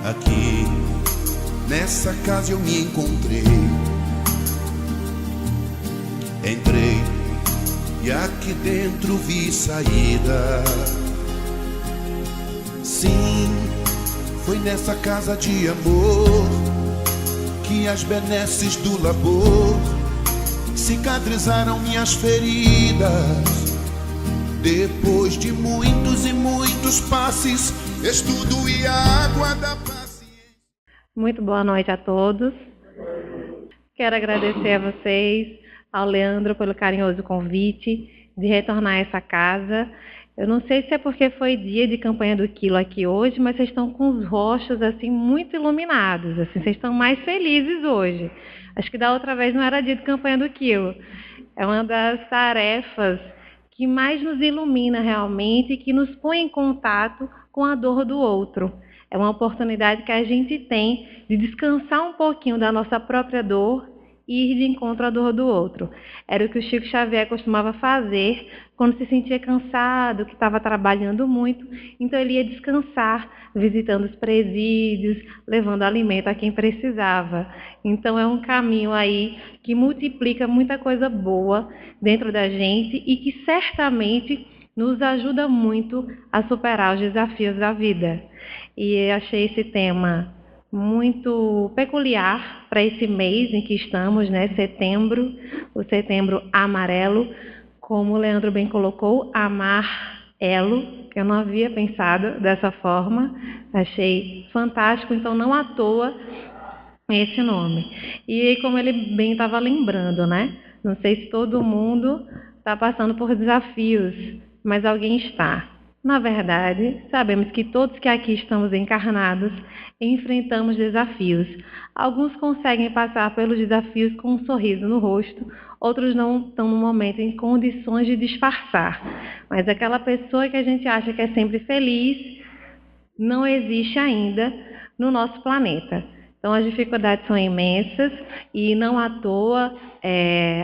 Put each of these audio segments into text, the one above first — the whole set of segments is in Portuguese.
Aqui, nessa casa eu me encontrei. Entrei e aqui dentro vi saída. Sim, foi nessa casa de amor que as benesses do labor cicatrizaram minhas feridas. Depois de muitos e muitos passes, estudo e a água da paciência. Muito boa noite a todos. Quero agradecer a vocês, ao Leandro, pelo carinhoso convite de retornar a essa casa. Eu não sei se é porque foi dia de campanha do quilo aqui hoje, mas vocês estão com os rostos assim muito iluminados, assim, vocês estão mais felizes hoje. Acho que da outra vez não era dia de campanha do quilo. É uma das tarefas que mais nos ilumina realmente e que nos põe em contato com a dor do outro. É uma oportunidade que a gente tem de descansar um pouquinho da nossa própria dor e ir de encontro à dor do outro. Era o que o Chico Xavier costumava fazer quando se sentia cansado, que estava trabalhando muito, então ele ia descansar, visitando os presídios, levando alimento a quem precisava. Então é um caminho aí que multiplica muita coisa boa dentro da gente e que certamente nos ajuda muito a superar os desafios da vida. E eu achei esse tema muito peculiar para esse mês em que estamos, né? Setembro, o Setembro Amarelo, como o Leandro bem colocou, amar-elo, que eu não havia pensado dessa forma, achei fantástico, então não à toa esse nome. E como ele bem estava lembrando, né? Não sei se todo mundo está passando por desafios, mas alguém está. Na verdade, sabemos que todos que aqui estamos encarnados enfrentamos desafios. Alguns conseguem passar pelos desafios com um sorriso no rosto, outros não estão no momento em condições de disfarçar. Mas aquela pessoa que a gente acha que é sempre feliz não existe ainda no nosso planeta. Então, as dificuldades são imensas e não à toa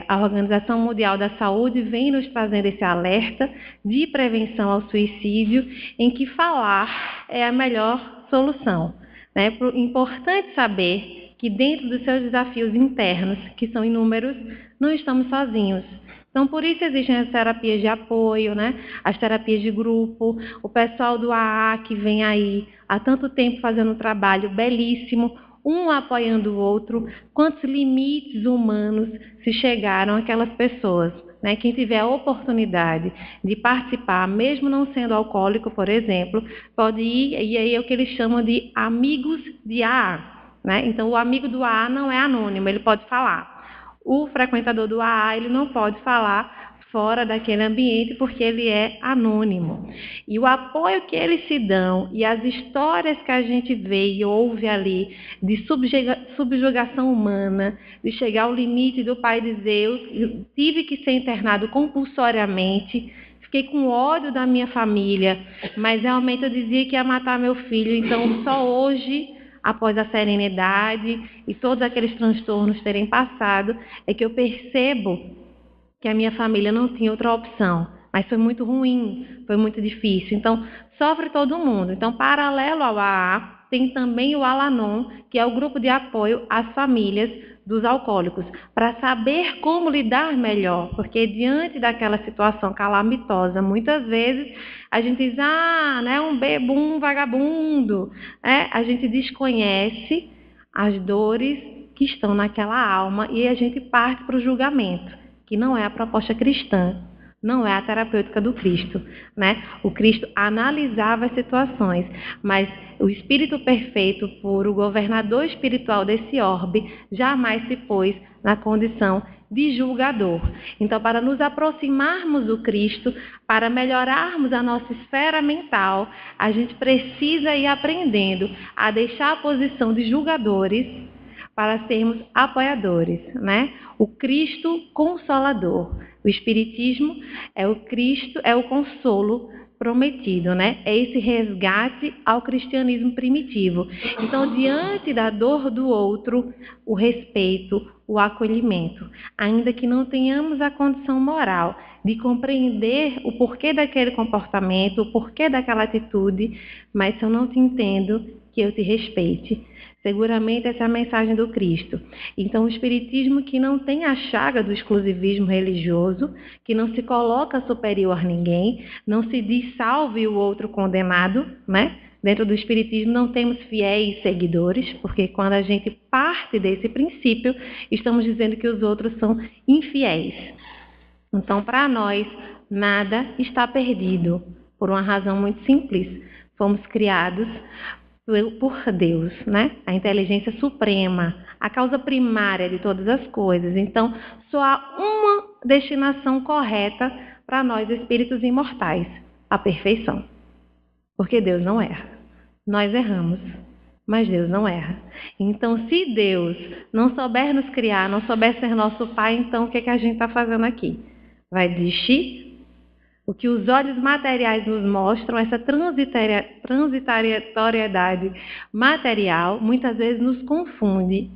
a Organização Mundial da Saúde vem nos trazendo esse alerta de prevenção ao suicídio, em que falar é a melhor solução. É importante saber que dentro dos seus desafios internos, que são inúmeros, não estamos sozinhos. Então, por isso existem as terapias de apoio, né? As terapias de grupo, o pessoal do AA que vem aí há tanto tempo fazendo um trabalho belíssimo, um apoiando o outro, quantos limites humanos se chegaram àquelas pessoas. Né? Quem tiver a oportunidade de participar, mesmo não sendo alcoólico, por exemplo, pode ir, e aí é o que eles chamam de amigos de AA. Né? Então, o amigo do AA não é anônimo, ele pode falar. O frequentador do AA, ele não pode falar fora daquele ambiente porque ele é anônimo. E o apoio que eles se dão e as histórias que a gente vê e ouve ali de subjugação humana, de chegar ao limite do pai de Deus, eu tive que ser internado compulsoriamente, fiquei com ódio da minha família, mas realmente eu dizia que ia matar meu filho, então só hoje, após a serenidade e todos aqueles transtornos terem passado, é que eu percebo que a minha família não tinha outra opção. Mas foi muito ruim, foi muito difícil. Então, sofre todo mundo. Então, paralelo ao AA, tem também o Al-Anon, que é o grupo de apoio às famílias dos alcoólicos, para saber como lidar melhor, porque diante daquela situação calamitosa, muitas vezes a gente diz, né, um bebum, vagabundo, a gente desconhece as dores que estão naquela alma e a gente parte para o julgamento, que não é a proposta cristã, não é a terapêutica do Cristo, né? O Cristo analisava as situações, mas o Espírito perfeito, puro, governador espiritual desse orbe, jamais se pôs na condição de julgador. Então, para nos aproximarmos do Cristo, para melhorarmos a nossa esfera mental, a gente precisa ir aprendendo a deixar a posição de julgadores para sermos apoiadores, né? O Cristo Consolador. O Espiritismo é o Cristo, é o consolo prometido, né? É esse resgate ao cristianismo primitivo. Então, diante da dor do outro, o respeito, o acolhimento, ainda que não tenhamos a condição moral de compreender o porquê daquele comportamento, o porquê daquela atitude, mas se eu não te entendo, que eu te respeite. Seguramente essa é a mensagem do Cristo. Então, o Espiritismo que não tem a chaga do exclusivismo religioso, que não se coloca superior a ninguém, não se diz salve o outro condenado, né? Dentro do Espiritismo não temos fiéis seguidores, porque quando a gente parte desse princípio, estamos dizendo que os outros são infiéis. Então, para nós, nada está perdido, por uma razão muito simples. Fomos criados por Deus, né? A inteligência suprema, a causa primária de todas as coisas. Então, só há uma destinação correta para nós, espíritos imortais: a perfeição. Porque Deus não erra. Nós erramos, mas Deus não erra. Então, se Deus não souber nos criar, não souber ser nosso Pai, então o que a gente está fazendo aqui? Vai desistir? O que os olhos materiais nos mostram, essa transitoriedade material, muitas vezes nos confunde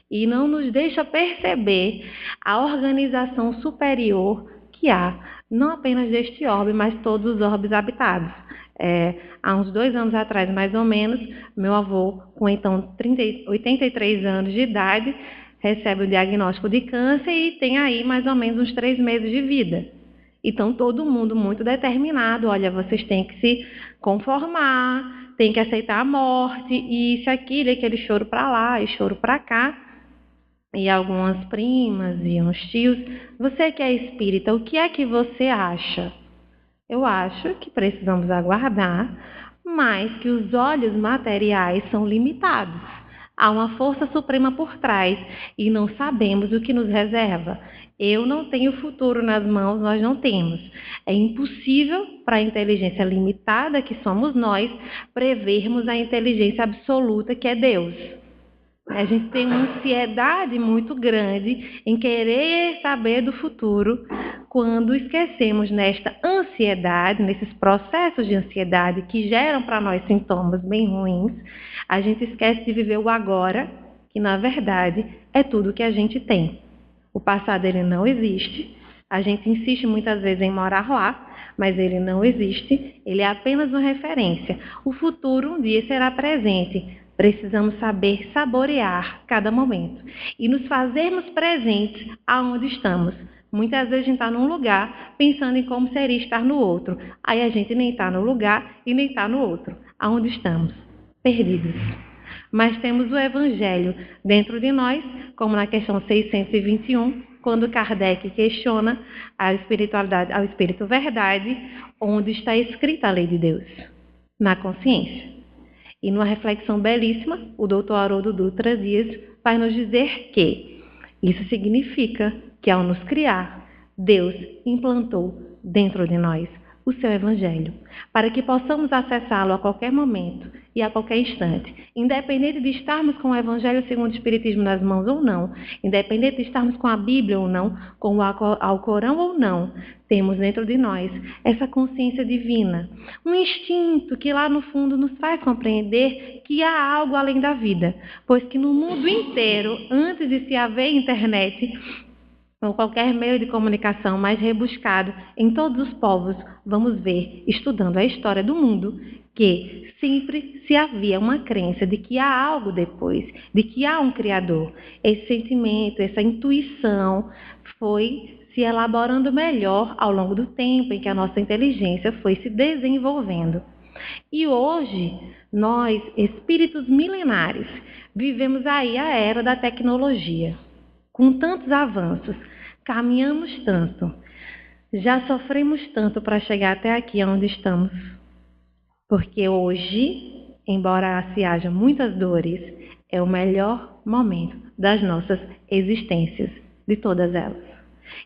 e não nos deixa perceber a organização superior que há, não apenas deste orbe, mas todos os orbes habitados. Há uns 2 anos atrás, mais ou menos, meu avô, com então 83 anos de idade, recebe o diagnóstico de câncer e tem aí mais ou menos uns 3 meses de vida. Então, todo mundo muito determinado: olha, vocês têm que se conformar, têm que aceitar a morte, isso, aquilo, aquele choro para lá e choro para cá. E algumas primas e uns tios: você que é espírita, o que é que você acha? Eu acho que precisamos aguardar, mas que os olhos materiais são limitados. Há uma força suprema por trás e não sabemos o que nos reserva. Eu não tenho futuro nas mãos, nós não temos. É impossível para a inteligência limitada que somos nós prevermos a inteligência absoluta que é Deus. A gente tem uma ansiedade muito grande em querer saber do futuro, quando esquecemos nesta ansiedade, nesses processos de ansiedade que geram para nós sintomas bem ruins, a gente esquece de viver o agora, que na verdade é tudo que a gente tem. O passado, ele não existe. A gente insiste muitas vezes em morar lá, mas ele não existe. Ele é apenas uma referência. O futuro um dia será presente. Precisamos saber saborear cada momento e nos fazermos presentes aonde estamos. Muitas vezes a gente está num lugar pensando em como seria estar no outro. Aí a gente nem está no lugar e nem está no outro. Aonde estamos? Perdidos. Mas temos o Evangelho dentro de nós, como na questão 621, quando Kardec questiona a espiritualidade, ao Espírito Verdade, onde está escrita a lei de Deus? Na consciência. E numa reflexão belíssima, o Dr. Haroldo Dutra Dias vai nos dizer que isso significa que, ao nos criar, Deus implantou dentro de nós o seu Evangelho, para que possamos acessá-lo a qualquer momento e a qualquer instante, independente de estarmos com o Evangelho segundo o Espiritismo nas mãos ou não, independente de estarmos com a Bíblia ou não, com o Alcorão ou não, temos dentro de nós essa consciência divina, um instinto que lá no fundo nos faz compreender que há algo além da vida, pois que no mundo inteiro, antes de se haver internet, ou qualquer meio de comunicação mais rebuscado, em todos os povos, vamos ver, estudando a história do mundo, que sempre se havia uma crença de que há algo depois, de que há um Criador. Esse sentimento, essa intuição foi se elaborando melhor ao longo do tempo em que a nossa inteligência foi se desenvolvendo. E hoje, nós, espíritos milenares, vivemos aí a era da tecnologia. Com tantos avanços, caminhamos tanto, já sofremos tanto para chegar até aqui onde estamos. Porque hoje, embora se haja muitas dores, é o melhor momento das nossas existências, de todas elas.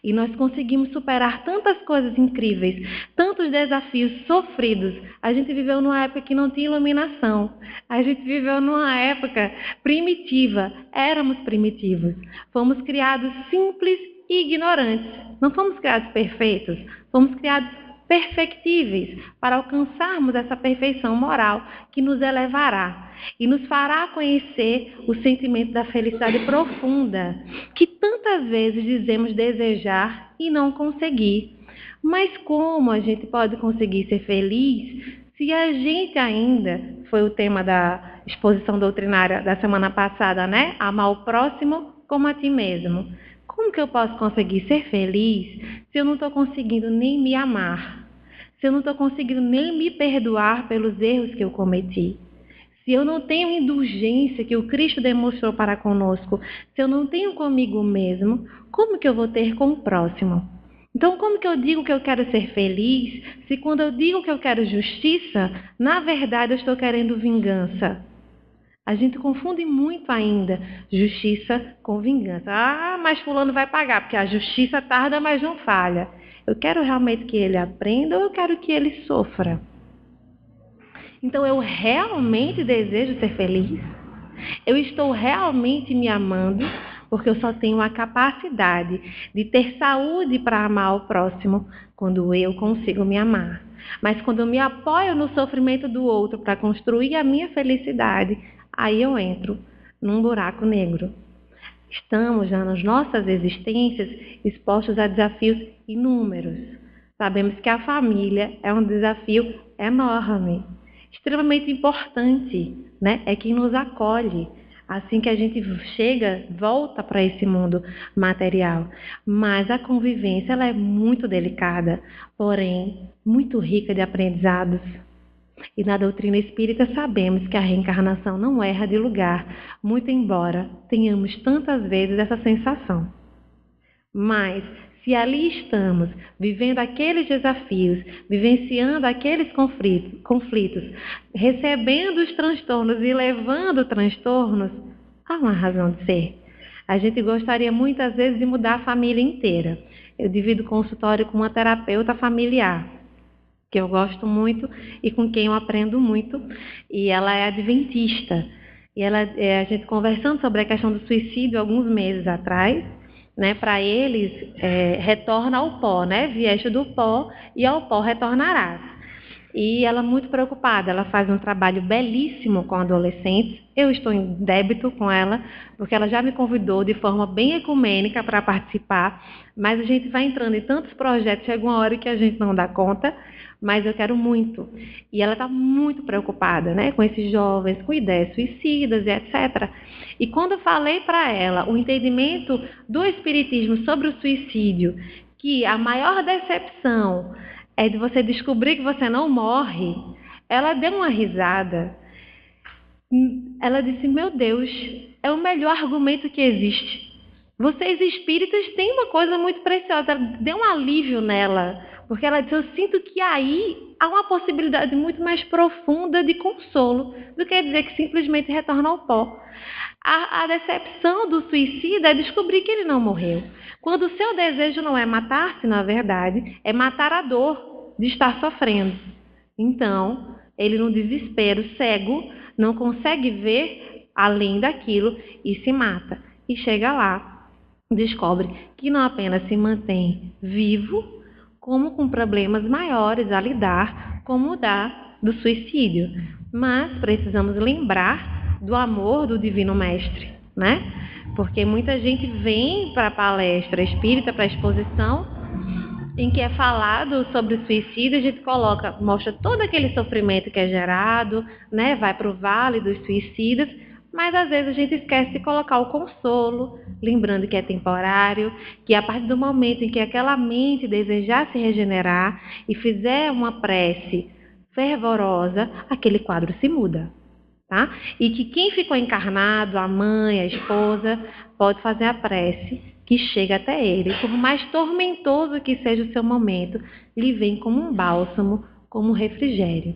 E nós conseguimos superar tantas coisas incríveis, tantos desafios sofridos. A gente viveu numa época que não tinha iluminação. A gente viveu numa época primitiva. Éramos primitivos. Fomos criados simples e ignorantes. Não fomos criados perfeitos. Fomos criados perfectíveis para alcançarmos essa perfeição moral que nos elevará e nos fará conhecer o sentimento da felicidade profunda que tantas vezes dizemos desejar e não conseguir. Mas como a gente pode conseguir ser feliz Se a gente ainda, foi o tema da exposição doutrinária da semana passada, né? Amar o próximo como a ti mesmo. Como que eu posso conseguir ser feliz se eu não estou conseguindo nem me amar? Se eu não estou conseguindo nem me perdoar pelos erros que eu cometi? Se eu não tenho indulgência que o Cristo demonstrou para conosco, se eu não tenho comigo mesmo, como que eu vou ter com o próximo? Então, como que eu digo que eu quero ser feliz, se quando eu digo que eu quero justiça, na verdade eu estou querendo vingança? A gente confunde muito ainda justiça com vingança. Ah, mas fulano vai pagar, porque a justiça tarda, mas não falha. Eu quero realmente que ele aprenda ou eu quero que ele sofra? Então, eu realmente desejo ser feliz? Eu estou realmente me amando? Porque eu só tenho a capacidade de ter saúde para amar o próximo quando eu consigo me amar. Mas quando eu me apoio no sofrimento do outro para construir a minha felicidade, aí eu entro num buraco negro. Estamos já nas nossas existências expostos a desafios inúmeros. Sabemos que a família é um desafio enorme, extremamente importante, né? É quem nos acolhe assim que a gente chega, volta para esse mundo material. Mas a convivência ela é muito delicada, porém muito rica de aprendizados. E na doutrina espírita sabemos que a reencarnação não erra de lugar, muito embora tenhamos tantas vezes essa sensação. Mas, se ali estamos, vivendo aqueles desafios, vivenciando aqueles conflitos, recebendo os transtornos e levando transtornos, há uma razão de ser. A gente gostaria muitas vezes de mudar a família inteira. Eu divido consultório com uma terapeuta familiar, que eu gosto muito e com quem eu aprendo muito, e ela é adventista. E a gente conversando sobre a questão do suicídio alguns meses atrás, né, para eles, retorna ao pó, né? Vieste do pó e ao pó retornarás. E ela muito preocupada, ela faz um trabalho belíssimo com adolescentes. Eu estou em débito com ela, porque ela já me convidou de forma bem ecumênica para participar, mas a gente vai entrando em tantos projetos, chega uma hora que a gente não dá conta, mas eu quero muito. E ela está muito preocupada, né, com esses jovens, com ideias suicidas e etc. E quando eu falei para ela o entendimento do Espiritismo sobre o suicídio, que a maior decepção é de você descobrir que você não morre, ela deu uma risada. Ela disse, meu Deus, é o melhor argumento que existe. Vocês espíritas têm uma coisa muito preciosa. Ela deu um alívio nela, porque ela disse, eu sinto que aí há uma possibilidade muito mais profunda de consolo do que dizer que simplesmente retorna ao pó. A decepção do suicida é descobrir que ele não morreu. Quando o seu desejo não é matar-se, na verdade, é matar a dor de estar sofrendo. Então, ele no desespero, cego, não consegue ver além daquilo e se mata. E chega lá, descobre que não apenas se mantém vivo, como com problemas maiores a lidar, como o do suicídio. Mas precisamos lembrar do amor do Divino Mestre, né? Porque muita gente vem para a palestra espírita, para a exposição, em que é falado sobre o suicídio, a gente mostra todo aquele sofrimento que é gerado, né? Vai para o vale dos suicidas, mas às vezes a gente esquece de colocar o consolo, lembrando que é temporário, que a partir do momento em que aquela mente desejar se regenerar e fizer uma prece fervorosa, aquele quadro se muda. Tá? E que quem ficou encarnado, a mãe, a esposa, pode fazer a prece que chega até ele. Por mais tormentoso que seja o seu momento, lhe vem como um bálsamo, como um refrigério.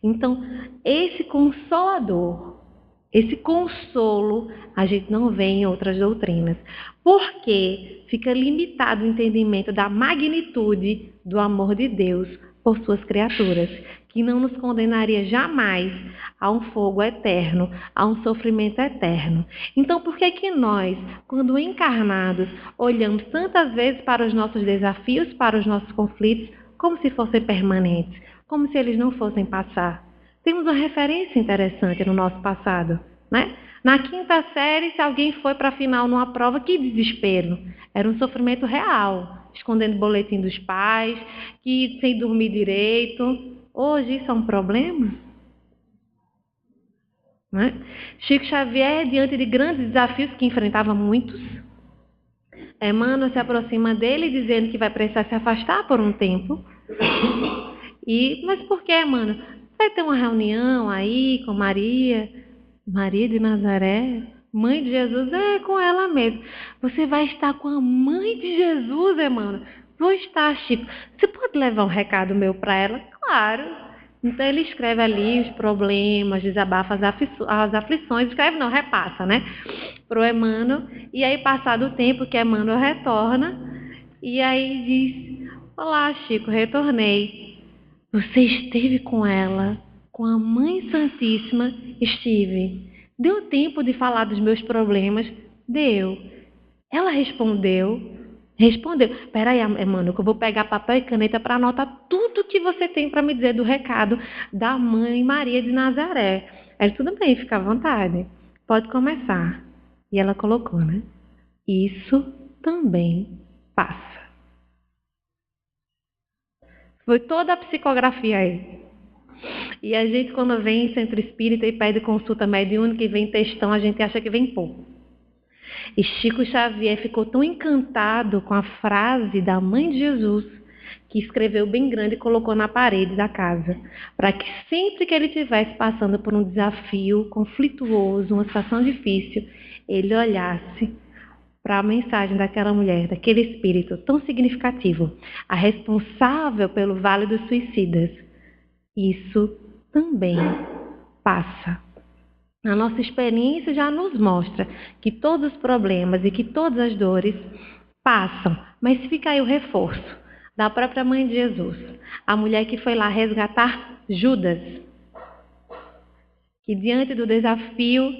Então, esse consolador, esse consolo, a gente não vê em outras doutrinas. Porque fica limitado o entendimento da magnitude do amor de Deus por suas criaturas, que não nos condenaria jamais a um fogo eterno, a um sofrimento eterno. Então, por que que nós, quando encarnados, olhamos tantas vezes para os nossos desafios, para os nossos conflitos, como se fossem permanentes, como se eles não fossem passar? Temos uma referência interessante no nosso passado, né? Na 5ª série, se alguém foi para a final numa prova, que desespero! Era um sofrimento real, escondendo boletim dos pais, que sem dormir direito, Hoje isso é um problema? Né? Chico Xavier, diante de grandes desafios que enfrentava muitos, Emmanuel se aproxima dele dizendo que vai precisar se afastar por um tempo. Mas por que, Emmanuel? Vai ter uma reunião aí com Maria de Nazaré, mãe de Jesus? É com ela mesmo. Você vai estar com a mãe de Jesus, Emmanuel? Vou estar, Chico. Você pode levar um recado meu para ela? Claro. Então ele escreve ali os problemas, desabafa as aflições, escreve não, repassa, né? Para o Emmanuel. E aí, passado o tempo que Emmanuel retorna, e aí diz: olá, Chico, retornei. Você esteve com ela, com a Mãe Santíssima? Estive. Deu tempo de falar dos meus problemas? Deu. Ela respondeu. Peraí, Emmanuel, que eu vou pegar papel e caneta para anotar tudo que você tem para me dizer do recado da Mãe Maria de Nazaré. Ela, tudo bem, fica à vontade. Pode começar. E ela colocou, né? Isso também passa. Foi toda a psicografia aí. E a gente, quando vem em centro espírita e pede consulta mediúnica e vem textão, a gente acha que vem pouco. E Chico Xavier ficou tão encantado com a frase da Mãe de Jesus, que escreveu bem grande e colocou na parede da casa, para que sempre que ele estivesse passando por um desafio conflituoso, uma situação difícil, ele olhasse para a mensagem daquela mulher, daquele espírito tão significativo, a responsável pelo Vale dos Suicidas. Isso também passa. A nossa experiência já nos mostra que todos os problemas e que todas as dores passam, mas fica aí o reforço da própria Mãe de Jesus, a mulher que foi lá resgatar Judas, que diante do desafio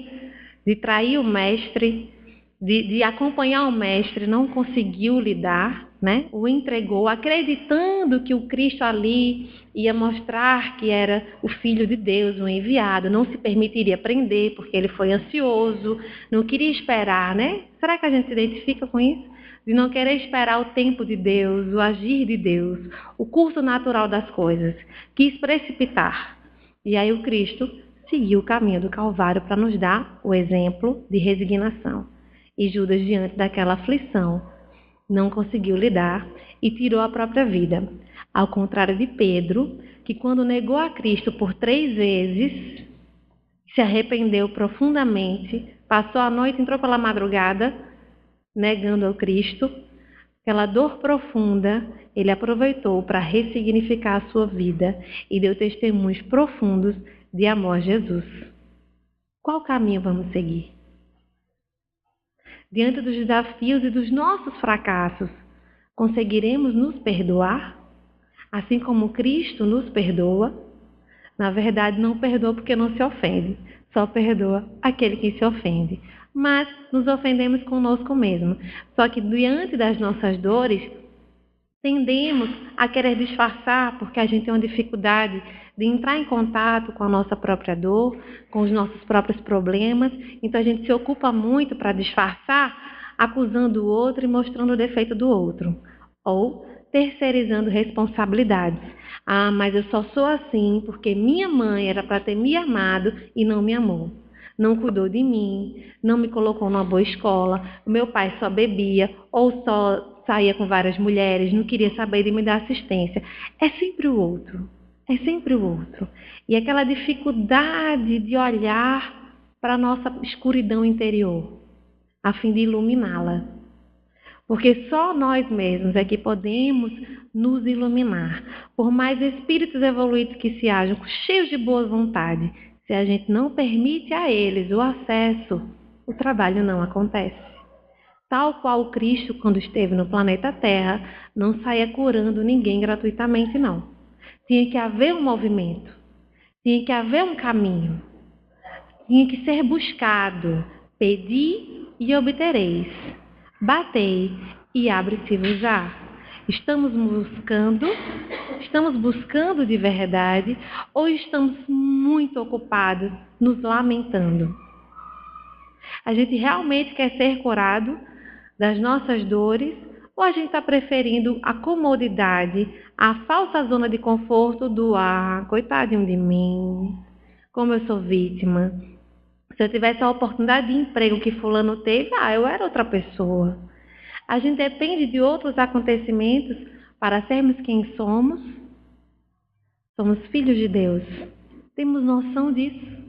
de trair o mestre, de acompanhar o mestre, não conseguiu lidar, né? O entregou, acreditando que o Cristo ali ia mostrar que era o Filho de Deus, o enviado, não se permitiria prender, porque ele foi ansioso, não queria esperar, né? Será que a gente se identifica com isso? De não querer esperar o tempo de Deus, o agir de Deus, o curso natural das coisas. Quis precipitar. E aí o Cristo seguiu o caminho do Calvário para nos dar o exemplo de resignação. E Judas, diante daquela aflição, não conseguiu lidar e tirou a própria vida. Ao contrário de Pedro, que quando negou a Cristo por 3 vezes, se arrependeu profundamente, passou a noite, entrou pela madrugada, negando ao Cristo, aquela dor profunda, ele aproveitou para ressignificar a sua vida e deu testemunhos profundos de amor a Jesus. Qual caminho vamos seguir? Diante dos desafios e dos nossos fracassos, conseguiremos nos perdoar? Assim como Cristo nos perdoa? Na verdade, não perdoa porque não se ofende, só perdoa aquele que se ofende. Mas nos ofendemos conosco mesmo. Só que diante das nossas dores, tendemos a querer disfarçar porque a gente tem uma dificuldade de entrar em contato com a nossa própria dor, com os nossos próprios problemas. Então a gente se ocupa muito para disfarçar, acusando o outro e mostrando o defeito do outro. Ou terceirizando responsabilidades. Ah, mas eu só sou assim porque minha mãe era para ter me amado e não me amou. Não cuidou de mim, não me colocou numa boa escola, o meu pai só bebia ou só saía com várias mulheres, não queria saber de me dar assistência. É sempre o outro, é sempre o outro. E aquela dificuldade de olhar para a nossa escuridão interior, a fim de iluminá-la. Porque só nós mesmos é que podemos nos iluminar. Por mais espíritos evoluídos que se hajam, cheios de boa vontade, se a gente não permite a eles o acesso, o trabalho não acontece. Tal qual o Cristo, quando esteve no planeta Terra, não saía curando ninguém gratuitamente, não. Tinha que haver um movimento, tinha que haver um caminho, tinha que ser buscado. Pedi e obtereis. Batei e abre-se-vos-á. Estamos buscando de verdade ou estamos muito ocupados nos lamentando? A gente realmente quer ser curado das nossas dores Ou a gente está preferindo a comodidade, a falsa zona de conforto do coitadinho de mim, como eu sou vítima. Se eu tivesse a oportunidade de emprego que fulano teve, eu era outra pessoa. A gente depende de outros acontecimentos para sermos quem somos. Somos filhos de Deus. Temos noção disso?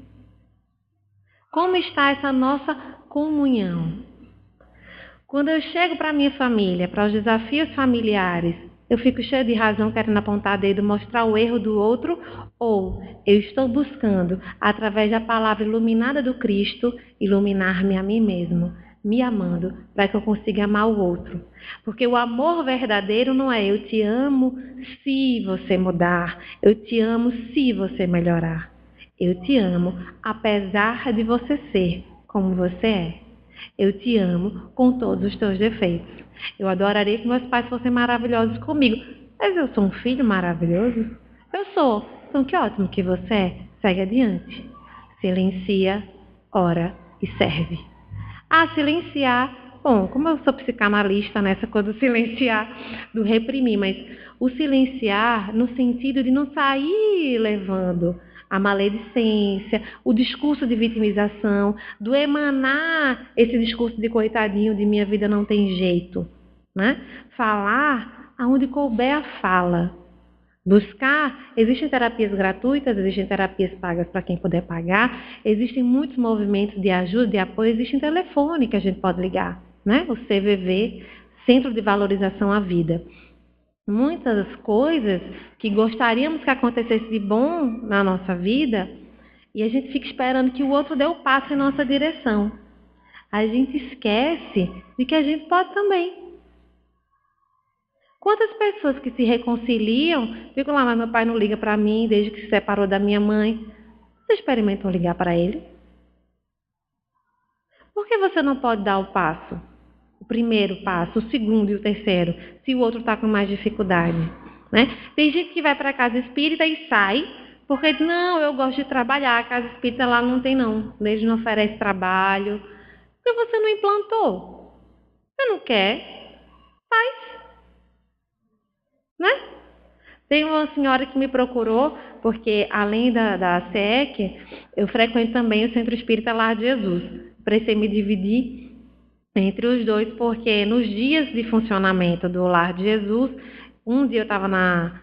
Como está essa nossa comunhão? Quando eu chego para a minha família, para os desafios familiares, eu fico cheio de razão querendo apontar dedo, mostrar o erro do outro, ou eu estou buscando, através da palavra iluminada do Cristo, iluminar-me a mim mesmo, me amando, para que eu consiga amar o outro. Porque o amor verdadeiro não é eu te amo se você mudar, eu te amo se você melhorar. Eu te amo apesar de você ser como você é. Eu te amo com todos os teus defeitos. Eu adoraria que meus pais fossem maravilhosos comigo. Mas eu sou um filho maravilhoso? Eu sou. Então que ótimo que você é. Segue adiante. Silencia, ora e serve. Silenciar. Bom, como eu sou psicanalista nessa coisa do silenciar, do reprimir, mas o silenciar no sentido de não sair levando a maledicência, o discurso de vitimização, do emanar esse discurso de coitadinho, de minha vida não tem jeito, né? Falar aonde couber a fala. Buscar, existem terapias gratuitas, existem terapias pagas para quem puder pagar, existem muitos movimentos de ajuda, de apoio, existe um telefone que a gente pode ligar, né? O CVV, Centro de Valorização à Vida. Muitas coisas que gostaríamos que acontecesse de bom na nossa vida e a gente fica esperando que o outro dê o passo em nossa direção. A gente esquece de que a gente pode também. Quantas pessoas que se reconciliam, ficam lá, mas meu pai não liga para mim desde que se separou da minha mãe. Você experimentou ligar para ele? Por que você não pode dar o passo? O primeiro passo, o segundo e o terceiro, se o outro está com mais dificuldade, né? Tem gente que vai para a casa espírita e sai, porque não, eu gosto de trabalhar, a casa espírita lá não tem não, eles não oferecem trabalho, porque você não implantou, você não quer, faz, né? Tem uma senhora que me procurou, porque além da SEC, eu frequento também o Centro Espírita Lar de Jesus. Precisei me dividir entre os dois, porque nos dias de funcionamento do Lar de Jesus, um dia eu estava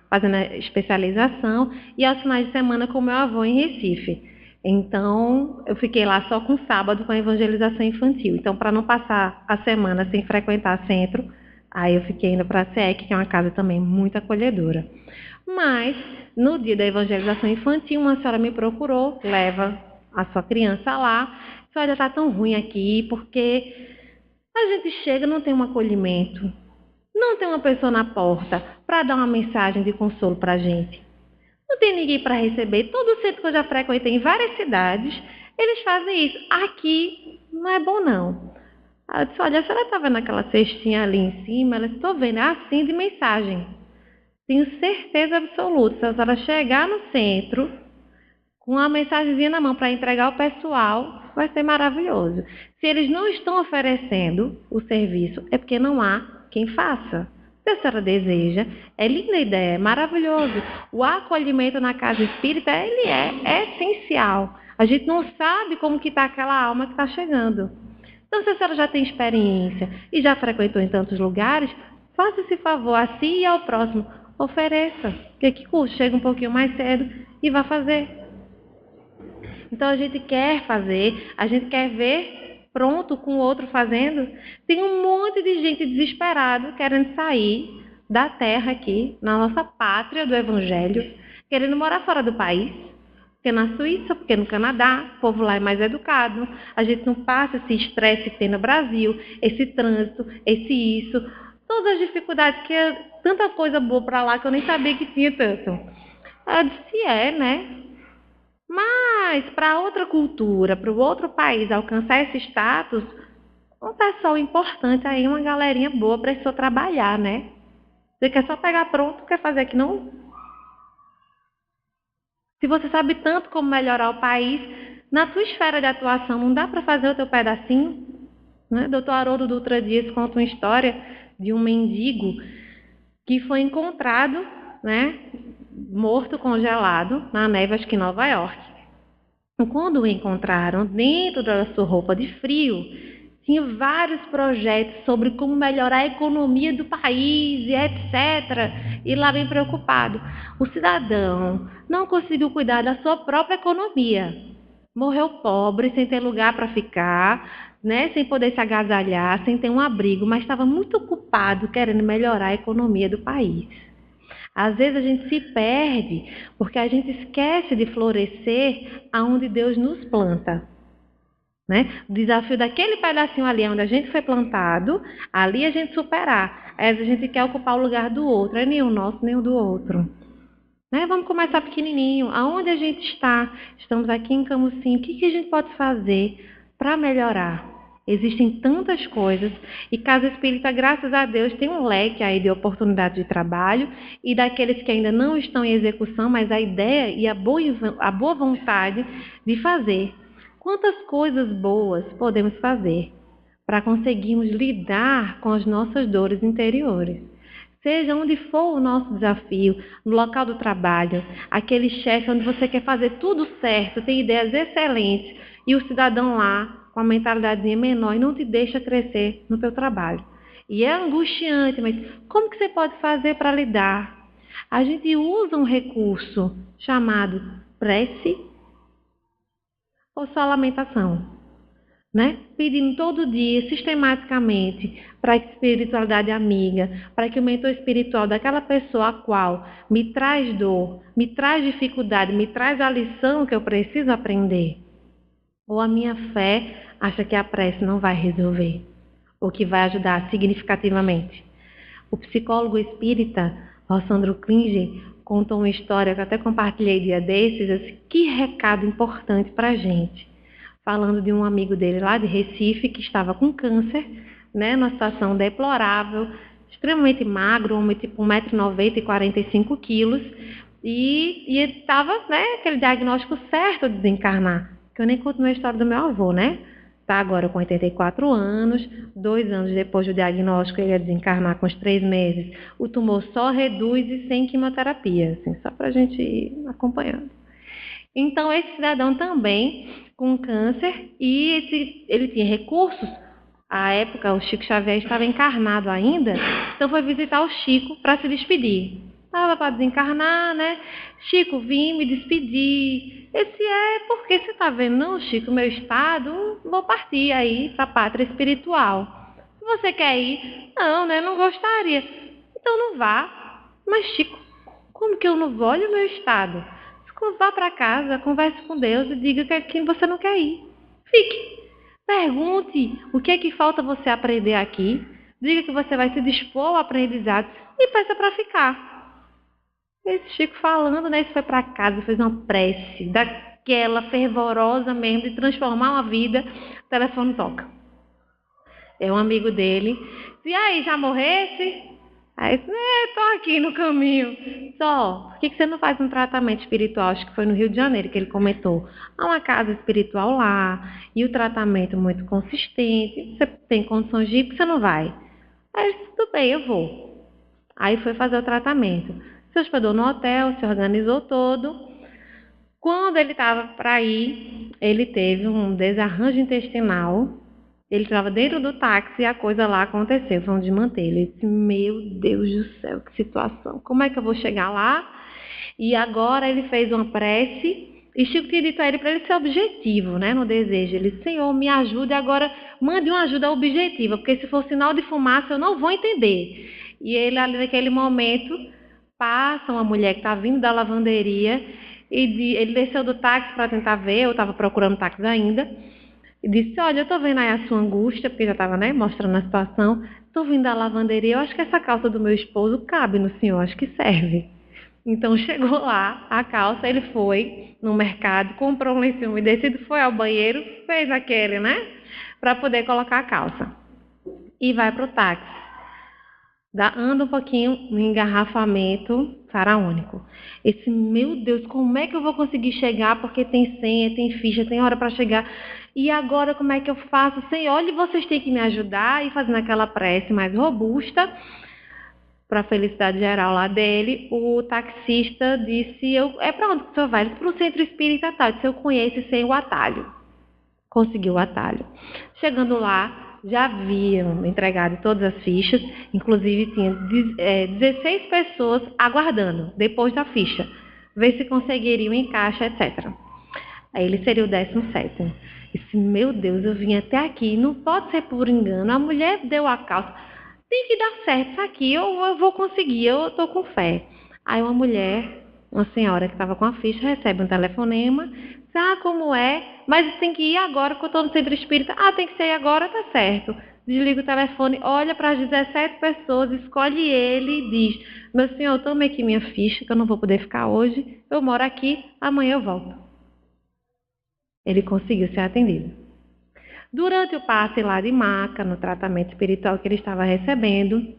fazendo a especialização e aos finais de semana com meu avô em Recife. Então, eu fiquei lá só com sábado com a evangelização infantil. Então, para não passar a semana sem frequentar centro, aí eu fiquei indo para a SEC, que é uma casa também muito acolhedora. Mas, no dia da evangelização infantil, uma senhora me procurou, leva a sua criança lá. Olha, está tão ruim aqui, porque a gente chega e não tem um acolhimento, não tem uma pessoa na porta para dar uma mensagem de consolo para a gente. Não tem ninguém para receber. Todo centro que eu já frequentei em várias cidades, eles fazem isso. Aqui não é bom, não. Eu disse, olha, a senhora está vendo aquela cestinha ali em cima? Ela disse, estou vendo, é assim de mensagem. Tenho certeza absoluta, se a senhora chegar no centro com uma mensagenzinha na mão para entregar ao pessoal, vai ser maravilhoso. Se eles não estão oferecendo o serviço, é porque não há quem faça. Se a senhora deseja, é linda a ideia, é maravilhoso. O acolhimento na casa espírita, ele é essencial. A gente não sabe como que está aquela alma que está chegando. Então, se a senhora já tem experiência e já frequentou em tantos lugares, faça esse favor a si e ao próximo. Ofereça. Que custa? Chega um pouquinho mais cedo e vá fazer. Então, a gente quer fazer, a gente quer ver pronto com o outro fazendo. Tem um monte de gente desesperado querendo sair da terra aqui, na nossa pátria do Evangelho, querendo morar fora do país. Porque na Suíça, porque no Canadá, o povo lá é mais educado, a gente não passa esse estresse que tem no Brasil, esse trânsito, isso, todas as dificuldades, que é tanta coisa boa para lá que eu nem sabia que tinha tanto. Eu disse, né? Mas para outra cultura, para o outro país alcançar esse status, um pessoal importante aí, uma galerinha boa precisou trabalhar, né? Você quer só pegar pronto, quer fazer aqui não? Se você sabe tanto como melhorar o país, na tua esfera de atuação, não dá para fazer o teu pedacinho? Né? Dr. Haroldo Dutra Dias conta uma história de um mendigo que foi encontrado, né, morto, congelado, na neve, acho que em Nova York. E quando o encontraram, dentro da sua roupa de frio, tinha vários projetos sobre como melhorar a economia do país e etc. E lá bem preocupado. O cidadão não conseguiu cuidar da sua própria economia. Morreu pobre, sem ter lugar para ficar, né, sem poder se agasalhar, sem ter um abrigo, mas estava muito ocupado querendo melhorar a economia do país. Às vezes a gente se perde porque a gente esquece de florescer aonde Deus nos planta. Né? O desafio daquele pedacinho ali onde a gente foi plantado, ali a gente superar. Às vezes a gente quer ocupar o lugar do outro, é nem o nosso, nem o do outro. Né? Vamos começar pequenininho. Aonde a gente está? Estamos aqui em Camusim. O que a gente pode fazer para melhorar? Existem tantas coisas e Casa Espírita, graças a Deus, tem um leque aí de oportunidades de trabalho e daqueles que ainda não estão em execução, mas a ideia e a boa vontade de fazer. Quantas coisas boas podemos fazer para conseguirmos lidar com as nossas dores interiores? Seja onde for o nosso desafio, no local do trabalho, aquele chefe onde você quer fazer tudo certo, tem ideias excelentes e o cidadão lá com a mentalidade menor e não te deixa crescer no teu trabalho. E é angustiante, mas como que você pode fazer para lidar? A gente usa um recurso chamado prece ou só lamentação, né? Pedindo todo dia, sistematicamente, para a espiritualidade amiga, para que o mentor espiritual daquela pessoa a qual me traz dor, me traz dificuldade, me traz a lição que eu preciso aprender. Ou a minha fé acha que a prece não vai resolver, ou que vai ajudar significativamente. O psicólogo espírita, Rossandro Klinger, contou uma história que eu até compartilhei dia desses, assim, que recado importante para a gente. Falando de um amigo dele lá de Recife, que estava com câncer, né, numa situação deplorável, extremamente magro, homem tipo 1,90 m e 45 quilos, e ele estava, né, aquele diagnóstico certo de desencarnar. Que eu nem conto a história do meu avô, né? Está agora com 84 anos, 2 anos depois do diagnóstico, ele ia desencarnar com os 3 meses. O tumor só reduz e sem quimioterapia, assim, só para a gente ir acompanhando. Então, esse cidadão também, com câncer, e ele tinha recursos. À época, o Chico Xavier estava encarnado ainda, então foi visitar o Chico para se despedir. Estava para desencarnar, né? Chico, vim me despedir. Porque você está vendo, não, Chico, meu estado, vou partir aí para a pátria espiritual. Se você quer ir, não, né? Não gostaria. Então não vá. Mas, Chico, como que eu não vou? Olha o meu estado. Vá para casa, converse com Deus e diga que você não quer ir. Fique. Pergunte o que é que falta você aprender aqui. Diga que você vai se dispor ao aprendizado e peça para ficar. Esse Chico falando, né? Ele foi para casa, fez uma prece daquela fervorosa mesmo de transformar uma vida. O telefone toca. É um amigo dele. E aí, já morresse? Aí disse, estou aqui no caminho. Só, por que você não faz um tratamento espiritual? Acho que foi no Rio de Janeiro que ele comentou. Há uma casa espiritual lá, e o tratamento muito consistente. Você tem condições de ir, porque você não vai? Aí disse, tudo bem, eu vou. Aí foi fazer o tratamento. Se hospedou no hotel, se organizou todo. Quando ele estava para ir, ele teve um desarranjo intestinal. Ele estava dentro do táxi e a coisa lá aconteceu, foi um desmantelho. Ele disse, meu Deus do céu, que situação. Como é que eu vou chegar lá? E agora ele fez uma prece e Chico tinha dito a ele para ele ser objetivo, né, no desejo. Ele disse, Senhor, me ajude agora, mande uma ajuda objetiva, porque se for sinal de fumaça eu não vou entender. E ele ali naquele momento passa uma mulher que está vindo da lavanderia e ele desceu do táxi para tentar ver, eu estava procurando táxi ainda. E disse, olha, eu estou vendo aí a sua angústia, porque já estava, né, mostrando a situação. Estou vindo da lavanderia, eu acho que essa calça do meu esposo cabe no senhor, acho que serve. Então chegou lá, a calça, ele foi no mercado, comprou um lenço umedecido, foi ao banheiro, fez aquele, né, para poder colocar a calça. E vai para o táxi. Anda um pouquinho no engarrafamento faraônico. Meu Deus, como é que eu vou conseguir chegar? Porque tem senha, tem ficha, tem hora para chegar. E agora como é que eu faço? Senhor, olha, vocês têm que me ajudar. E fazendo aquela prece mais robusta, para a felicidade geral lá dele, o taxista disse, é para onde que o senhor vai? Para o centro espírita tal. Disse, eu conheço sem o atalho. Conseguiu o atalho. Chegando lá, já haviam entregado todas as fichas, inclusive tinha 16 pessoas aguardando, depois da ficha, ver se conseguiriam em caixa, etc. Aí ele seria o 17º. Disse, meu Deus, eu vim até aqui, não pode ser por engano, a mulher deu a calça, tem que dar certo isso aqui, eu vou conseguir, eu estou com fé. Aí uma senhora que estava com a ficha, recebe um telefonema, diz, como é? Mas tem que ir agora, porque eu estou no centro espírita. Tem que ser agora, tá certo. Desliga o telefone, olha para as 17 pessoas, escolhe ele e diz, meu senhor, tome aqui minha ficha, que eu não vou poder ficar hoje, eu moro aqui, amanhã eu volto. Ele conseguiu ser atendido. Durante o passe lá de maca, no tratamento espiritual que ele estava recebendo,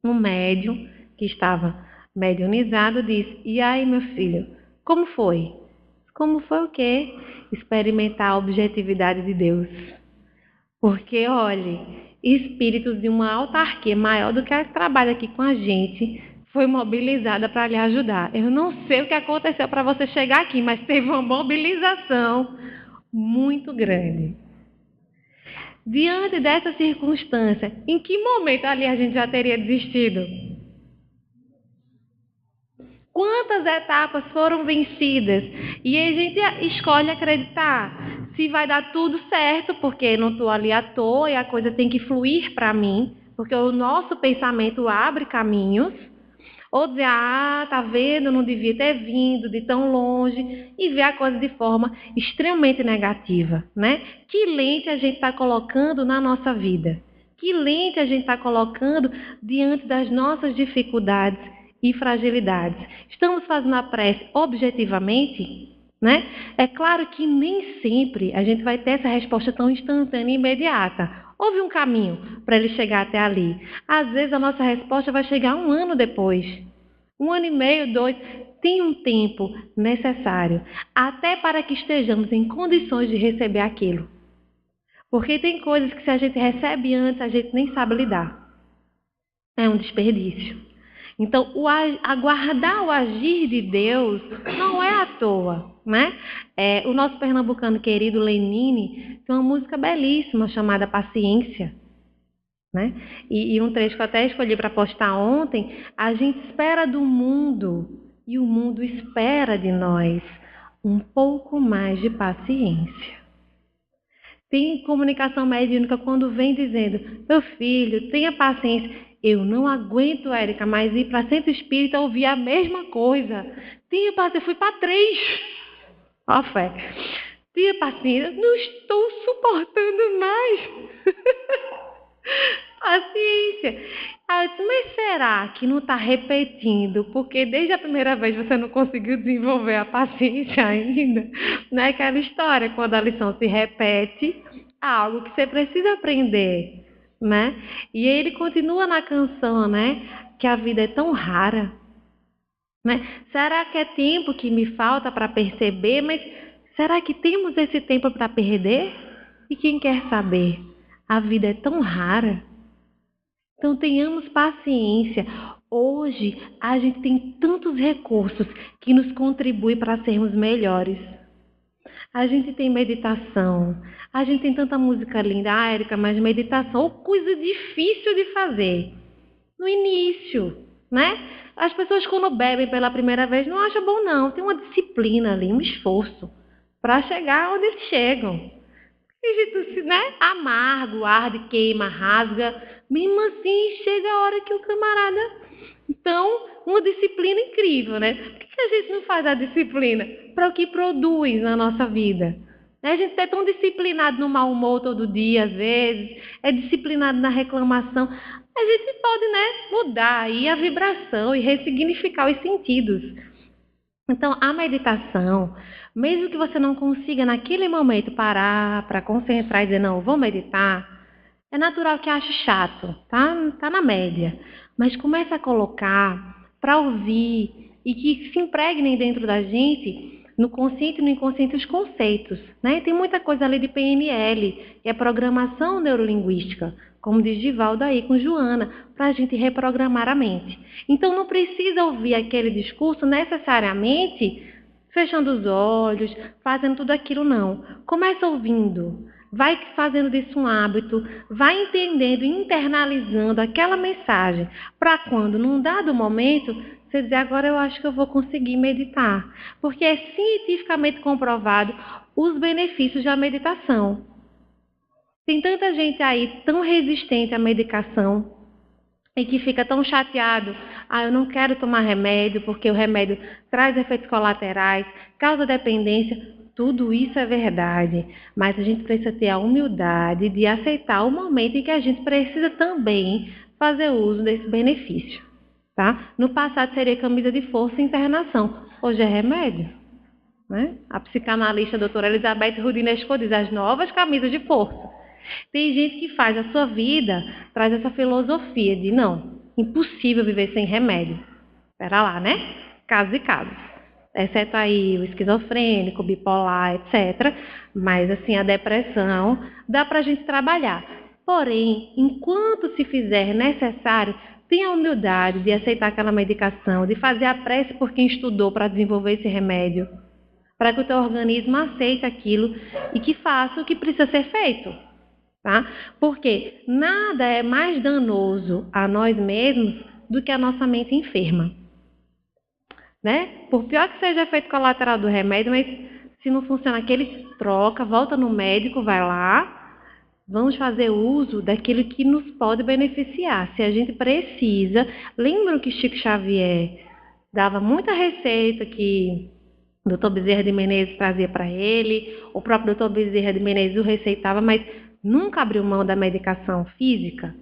um médium que estava mediunizado disse, e aí meu filho, como foi? Como foi o quê? Experimentar a objetividade de Deus. Porque, olhe, espíritos de uma autarquia maior do que a que trabalha aqui com a gente foi mobilizada para lhe ajudar. Eu não sei o que aconteceu para você chegar aqui, mas teve uma mobilização muito grande. Diante dessa circunstância, em que momento ali a gente já teria desistido? Quantas etapas foram vencidas? E a gente escolhe acreditar se vai dar tudo certo, porque não estou ali à toa e a coisa tem que fluir para mim, porque o nosso pensamento abre caminhos. Ou dizer, tá vendo, não devia ter vindo de tão longe, e ver a coisa de forma extremamente negativa, né? Que lente a gente está colocando na nossa vida? Que lente a gente está colocando diante das nossas dificuldades e fragilidades? Estamos fazendo a prece objetivamente, né? É claro que nem sempre a gente vai ter essa resposta tão instantânea e imediata. Houve um caminho para ele chegar até ali. Às vezes a nossa resposta vai chegar 1 ano depois. 1 ano e meio, 2. Tem um tempo necessário, até para que estejamos em condições de receber aquilo. Porque tem coisas que se a gente recebe antes, a gente nem sabe lidar. É um desperdício. Então, aguardar o agir de Deus não é à toa, né? O nosso pernambucano querido Lenine tem uma música belíssima chamada Paciência, né? E um trecho que eu até escolhi para postar ontem, a gente espera do mundo e o mundo espera de nós um pouco mais de paciência. Tem comunicação mediúnica quando vem dizendo, meu filho, tenha paciência. Eu não aguento, Érica, mais ir para centro espírita ouvir a mesma coisa. Tenha paciência, eu fui para 3. Ó fé. Tenha paciência, não estou suportando mais. Paciência. Eu disse, mas será que não está repetindo? Porque desde a primeira vez você não conseguiu desenvolver a paciência ainda. Não é aquela história, quando a lição se repete, há algo que você precisa aprender, né? E ele continua na canção, né? Que a vida é tão rara, né? Será que é tempo que me falta para perceber? Mas será que temos esse tempo para perder? E quem quer saber? A vida é tão rara. Então tenhamos paciência. Hoje a gente tem tantos recursos que nos contribuem para sermos melhores. A gente tem meditação, a gente tem tanta música linda, Érica, mas meditação, coisa difícil de fazer. No início, né? As pessoas quando bebem pela primeira vez não acham bom não, tem uma disciplina ali, um esforço para chegar onde eles chegam. E, né? Amargo, arde, queima, rasga. Mesmo assim, chega a hora que o camarada... Então, uma disciplina incrível, né? Por que a gente não faz a disciplina? Para o que produz na nossa vida. A gente é tão disciplinado no mau humor todo dia, às vezes. É disciplinado na reclamação. A gente pode, né, mudar aí a vibração e ressignificar os sentidos. Então, a meditação, mesmo que você não consiga naquele momento parar para concentrar e dizer, não, vou meditar, É natural que ache chato, tá na média. Mas começa a colocar para ouvir e que se impregnem dentro da gente, no consciente e no inconsciente, os conceitos, né? Tem muita coisa ali de PNL, que é programação neurolinguística, como diz Givaldo aí com Joana, para a gente reprogramar a mente. Então não precisa ouvir aquele discurso necessariamente fechando os olhos, fazendo tudo aquilo, não. Começa ouvindo, vai fazendo disso um hábito, vai entendendo e internalizando aquela mensagem, para quando, num dado momento, você dizer, agora eu acho que eu vou conseguir meditar. Porque é cientificamente comprovado os benefícios da meditação. Tem tanta gente aí tão resistente à medicação e que fica tão chateado. Eu não quero tomar remédio porque o remédio traz efeitos colaterais, causa dependência. Tudo isso é verdade, mas a gente precisa ter a humildade de aceitar o momento em que a gente precisa também fazer uso desse benefício. Tá? No passado seria camisa de força e internação, hoje é remédio. Né? A psicanalista a doutora Elizabeth Rudinesco diz as novas camisas de força. Tem gente que faz a sua vida, traz essa filosofia de não, impossível viver sem remédio. Espera lá, né? Casos e casos. Exceto aí o esquizofrênico, o bipolar, etc. Mas assim, a depressão dá pra gente trabalhar. Porém, enquanto se fizer necessário, tenha a humildade de aceitar aquela medicação, de fazer a prece por quem estudou para desenvolver esse remédio, para que o teu organismo aceite aquilo e que faça o que precisa ser feito. Tá? Porque nada é mais danoso a nós mesmos do que a nossa mente enferma. Né? Por pior que seja o efeito colateral do remédio, mas se não funciona aquele, troca, volta no médico, vai lá. Vamos fazer uso daquilo que nos pode beneficiar. Se a gente precisa, lembram que Chico Xavier dava muita receita que o Dr. Bezerra de Menezes trazia para ele, o próprio Dr. Bezerra de Menezes o receitava, mas nunca abriu mão da medicação física.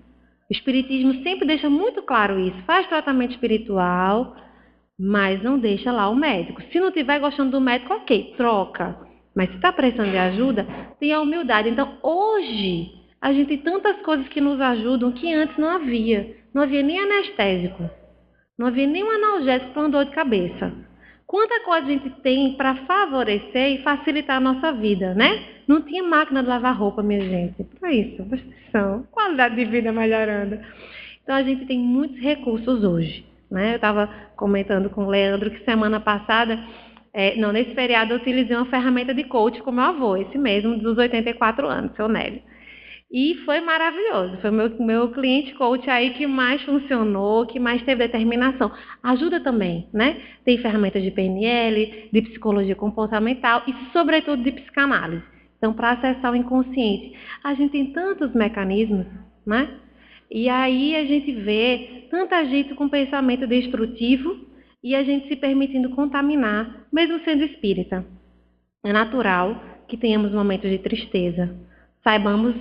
O Espiritismo sempre deixa muito claro isso. Faz tratamento espiritual, mas não deixa lá o médico. Se não estiver gostando do médico, ok, troca. Mas se está precisando de ajuda, tenha humildade. Então, hoje, a gente tem tantas coisas que nos ajudam que antes não havia. Não havia nem anestésico. Não havia nem um analgésico para uma dor de cabeça. Quanta coisa a gente tem para favorecer e facilitar a nossa vida, né? Não tinha máquina de lavar roupa, minha gente. Para isso, presta atenção. Qualidade de vida melhorando. Então, a gente tem muitos recursos hoje. Né? Eu estava comentando com o Leandro que semana passada, nesse feriado, eu utilizei uma ferramenta de coach com meu avô, esse mesmo, dos 84 anos, seu Nélio. E foi maravilhoso. Foi meu cliente coach aí que mais funcionou, que mais teve determinação. Ajuda também, né? Tem ferramentas de PNL, de psicologia comportamental e, sobretudo, de psicanálise. Então, para acessar o inconsciente, a gente tem tantos mecanismos, né? E aí a gente vê tanta gente com pensamento destrutivo e a gente se permitindo contaminar, mesmo sendo espírita. É natural que tenhamos momentos de tristeza. Saibamos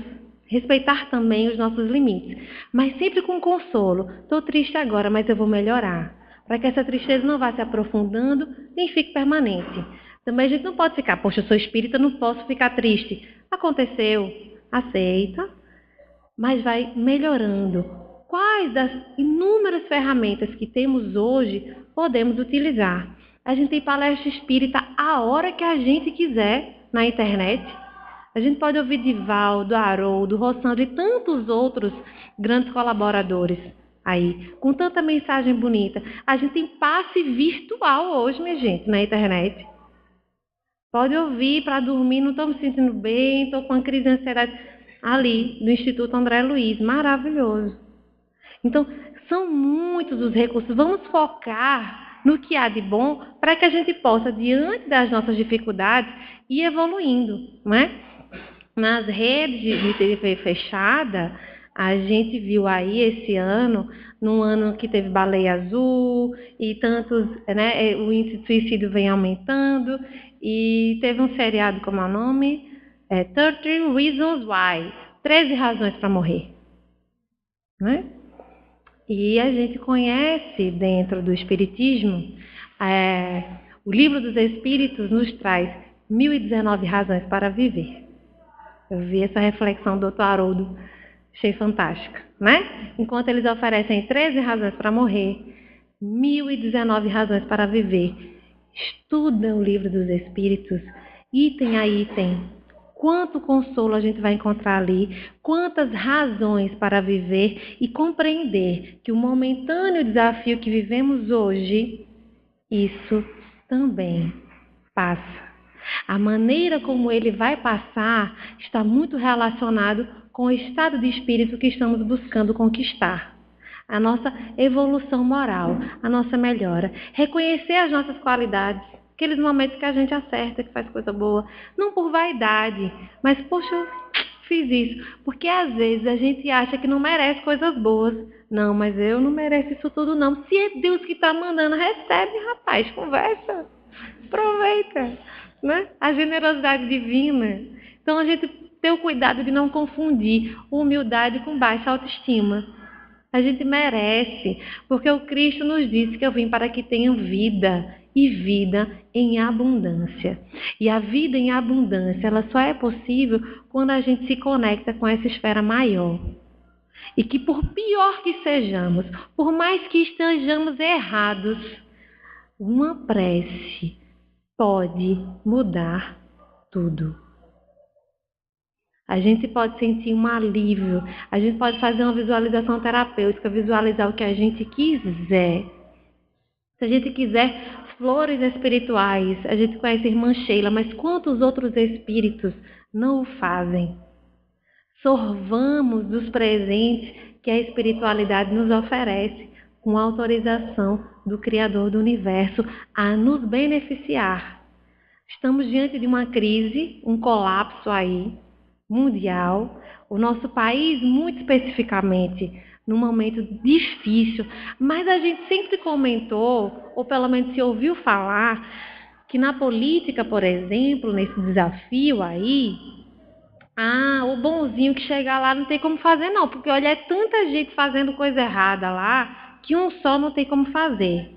respeitar também os nossos limites, mas sempre com consolo. Estou triste agora, mas eu vou melhorar. Para que essa tristeza não vá se aprofundando nem fique permanente. Também a gente não pode ficar, poxa, eu sou espírita, não posso ficar triste. Aconteceu, aceita, mas vai melhorando. Quais das inúmeras ferramentas que temos hoje podemos utilizar? A gente tem palestra espírita a hora que a gente quiser na internet. A gente pode ouvir Divaldo, Haroldo, Rossandro e tantos outros grandes colaboradores aí, com tanta mensagem bonita. A gente tem passe virtual hoje, minha gente, na internet. Pode ouvir para dormir, não estou me sentindo bem, estou com uma crise de ansiedade. Ali, do Instituto André Luiz, maravilhoso. Então, são muitos os recursos. Vamos focar no que há de bom para que a gente possa, diante das nossas dificuldades, ir evoluindo, não é? Nas redes de TV fechada, a gente viu aí esse ano, num ano que teve baleia azul e tantos, né, o índice de suicídio vem aumentando, e teve um seriado, como é o nome? 13 Reasons Why, 13 razões para morrer. Né? E a gente conhece dentro do Espiritismo, o Livro dos Espíritos nos traz 1019 razões para viver. Eu vi essa reflexão do Dr. Haroldo Achei fantástica, né? Enquanto eles oferecem 13 razões para morrer, 1019 razões para viver. Estuda o livro dos Espíritos, item a item. Quanto consolo a gente vai encontrar ali, quantas razões para viver e compreender que o momentâneo desafio que vivemos hoje, isso também passa. A maneira como ele vai passar está muito relacionado com o estado de espírito que estamos buscando conquistar. A nossa evolução moral, a nossa melhora. Reconhecer as nossas qualidades, aqueles momentos que a gente acerta, que faz coisa boa. Não por vaidade, mas, poxa, eu fiz isso. Porque às vezes a gente acha que não merece coisas boas. Não, mas eu não mereço isso tudo não. Se é Deus que está mandando, recebe, rapaz, conversa. Aproveita, né? A generosidade divina. Então a gente tem o cuidado de não confundir humildade com baixa autoestima. A gente merece, porque o Cristo nos disse que eu vim para que tenham vida e vida em abundância. E a vida em abundância, ela só é possível quando a gente se conecta com essa esfera maior. E que por pior que sejamos, por mais que estejamos errados, uma prece pode mudar tudo. A gente pode sentir um alívio, a gente pode fazer uma visualização terapêutica, visualizar o que a gente quiser. Se a gente quiser flores espirituais, a gente conhece a irmã Sheila, mas quantos outros espíritos não o fazem? Sorvamos dos presentes que a espiritualidade nos oferece, com autorização do Criador do Universo a nos beneficiar. Estamos diante de uma crise, um colapso aí, mundial, o nosso país muito especificamente, num momento difícil, mas a gente sempre comentou, ou pelo menos se ouviu falar, que na política, por exemplo, nesse desafio aí, o bonzinho que chegar lá não tem como fazer não, porque olha, é tanta gente fazendo coisa errada lá, que um só não tem como fazer.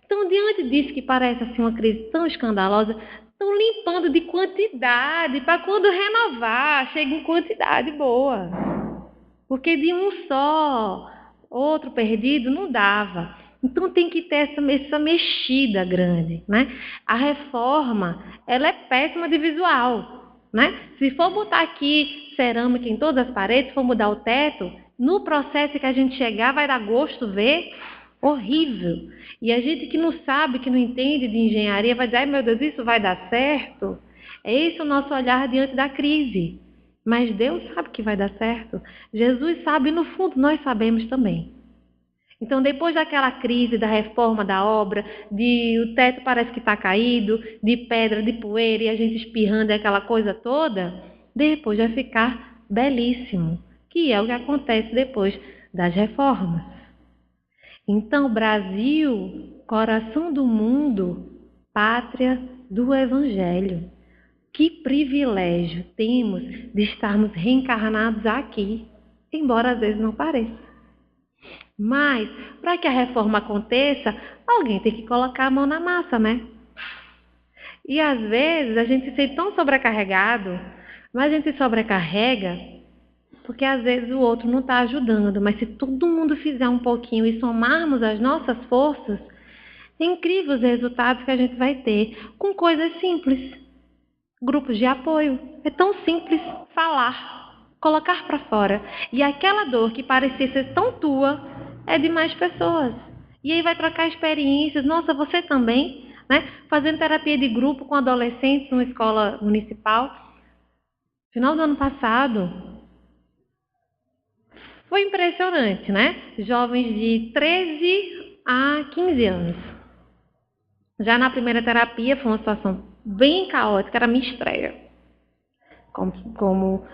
Então, diante disso que parece assim uma crise tão escandalosa, estão limpando de quantidade, para quando renovar, chegue em quantidade boa. Porque de um só, outro perdido, não dava. Então tem que ter essa mexida grande, né? A reforma, ela é péssima de visual, né? Se for botar aqui cerâmica em todas as paredes, for mudar o teto, no processo que a gente chegar vai dar gosto ver, horrível. E a gente que não sabe, que não entende de engenharia, vai dizer, ai meu Deus, isso vai dar certo? É esse o nosso olhar diante da crise. Mas Deus sabe que vai dar certo. Jesus sabe, no fundo, nós sabemos também. Então, depois daquela crise da reforma da obra, de o teto parece que está caído, de pedra, de poeira, e a gente espirrando aquela coisa toda, depois vai ficar belíssimo, que é o que acontece depois das reformas. Então, Brasil, coração do mundo, pátria do Evangelho. Que privilégio temos de estarmos reencarnados aqui, embora às vezes não pareça. Mas, para que a reforma aconteça, alguém tem que colocar a mão na massa, né? E às vezes a gente se sente tão sobrecarregado, mas a gente se sobrecarrega porque às vezes o outro não está ajudando. Mas se todo mundo fizer um pouquinho e somarmos as nossas forças, é incrível os resultados que a gente vai ter com coisas simples. Grupos de apoio. É tão simples falar, colocar para fora. E aquela dor que parecia ser tão tua é de mais pessoas. E aí vai trocar experiências. Nossa, você também, né? Fazendo terapia de grupo com adolescentes numa escola municipal. Final do ano passado. Foi impressionante, né? Jovens de 13 a 15 anos. Já na primeira terapia foi uma situação bem caótica, era a minha estreia. Como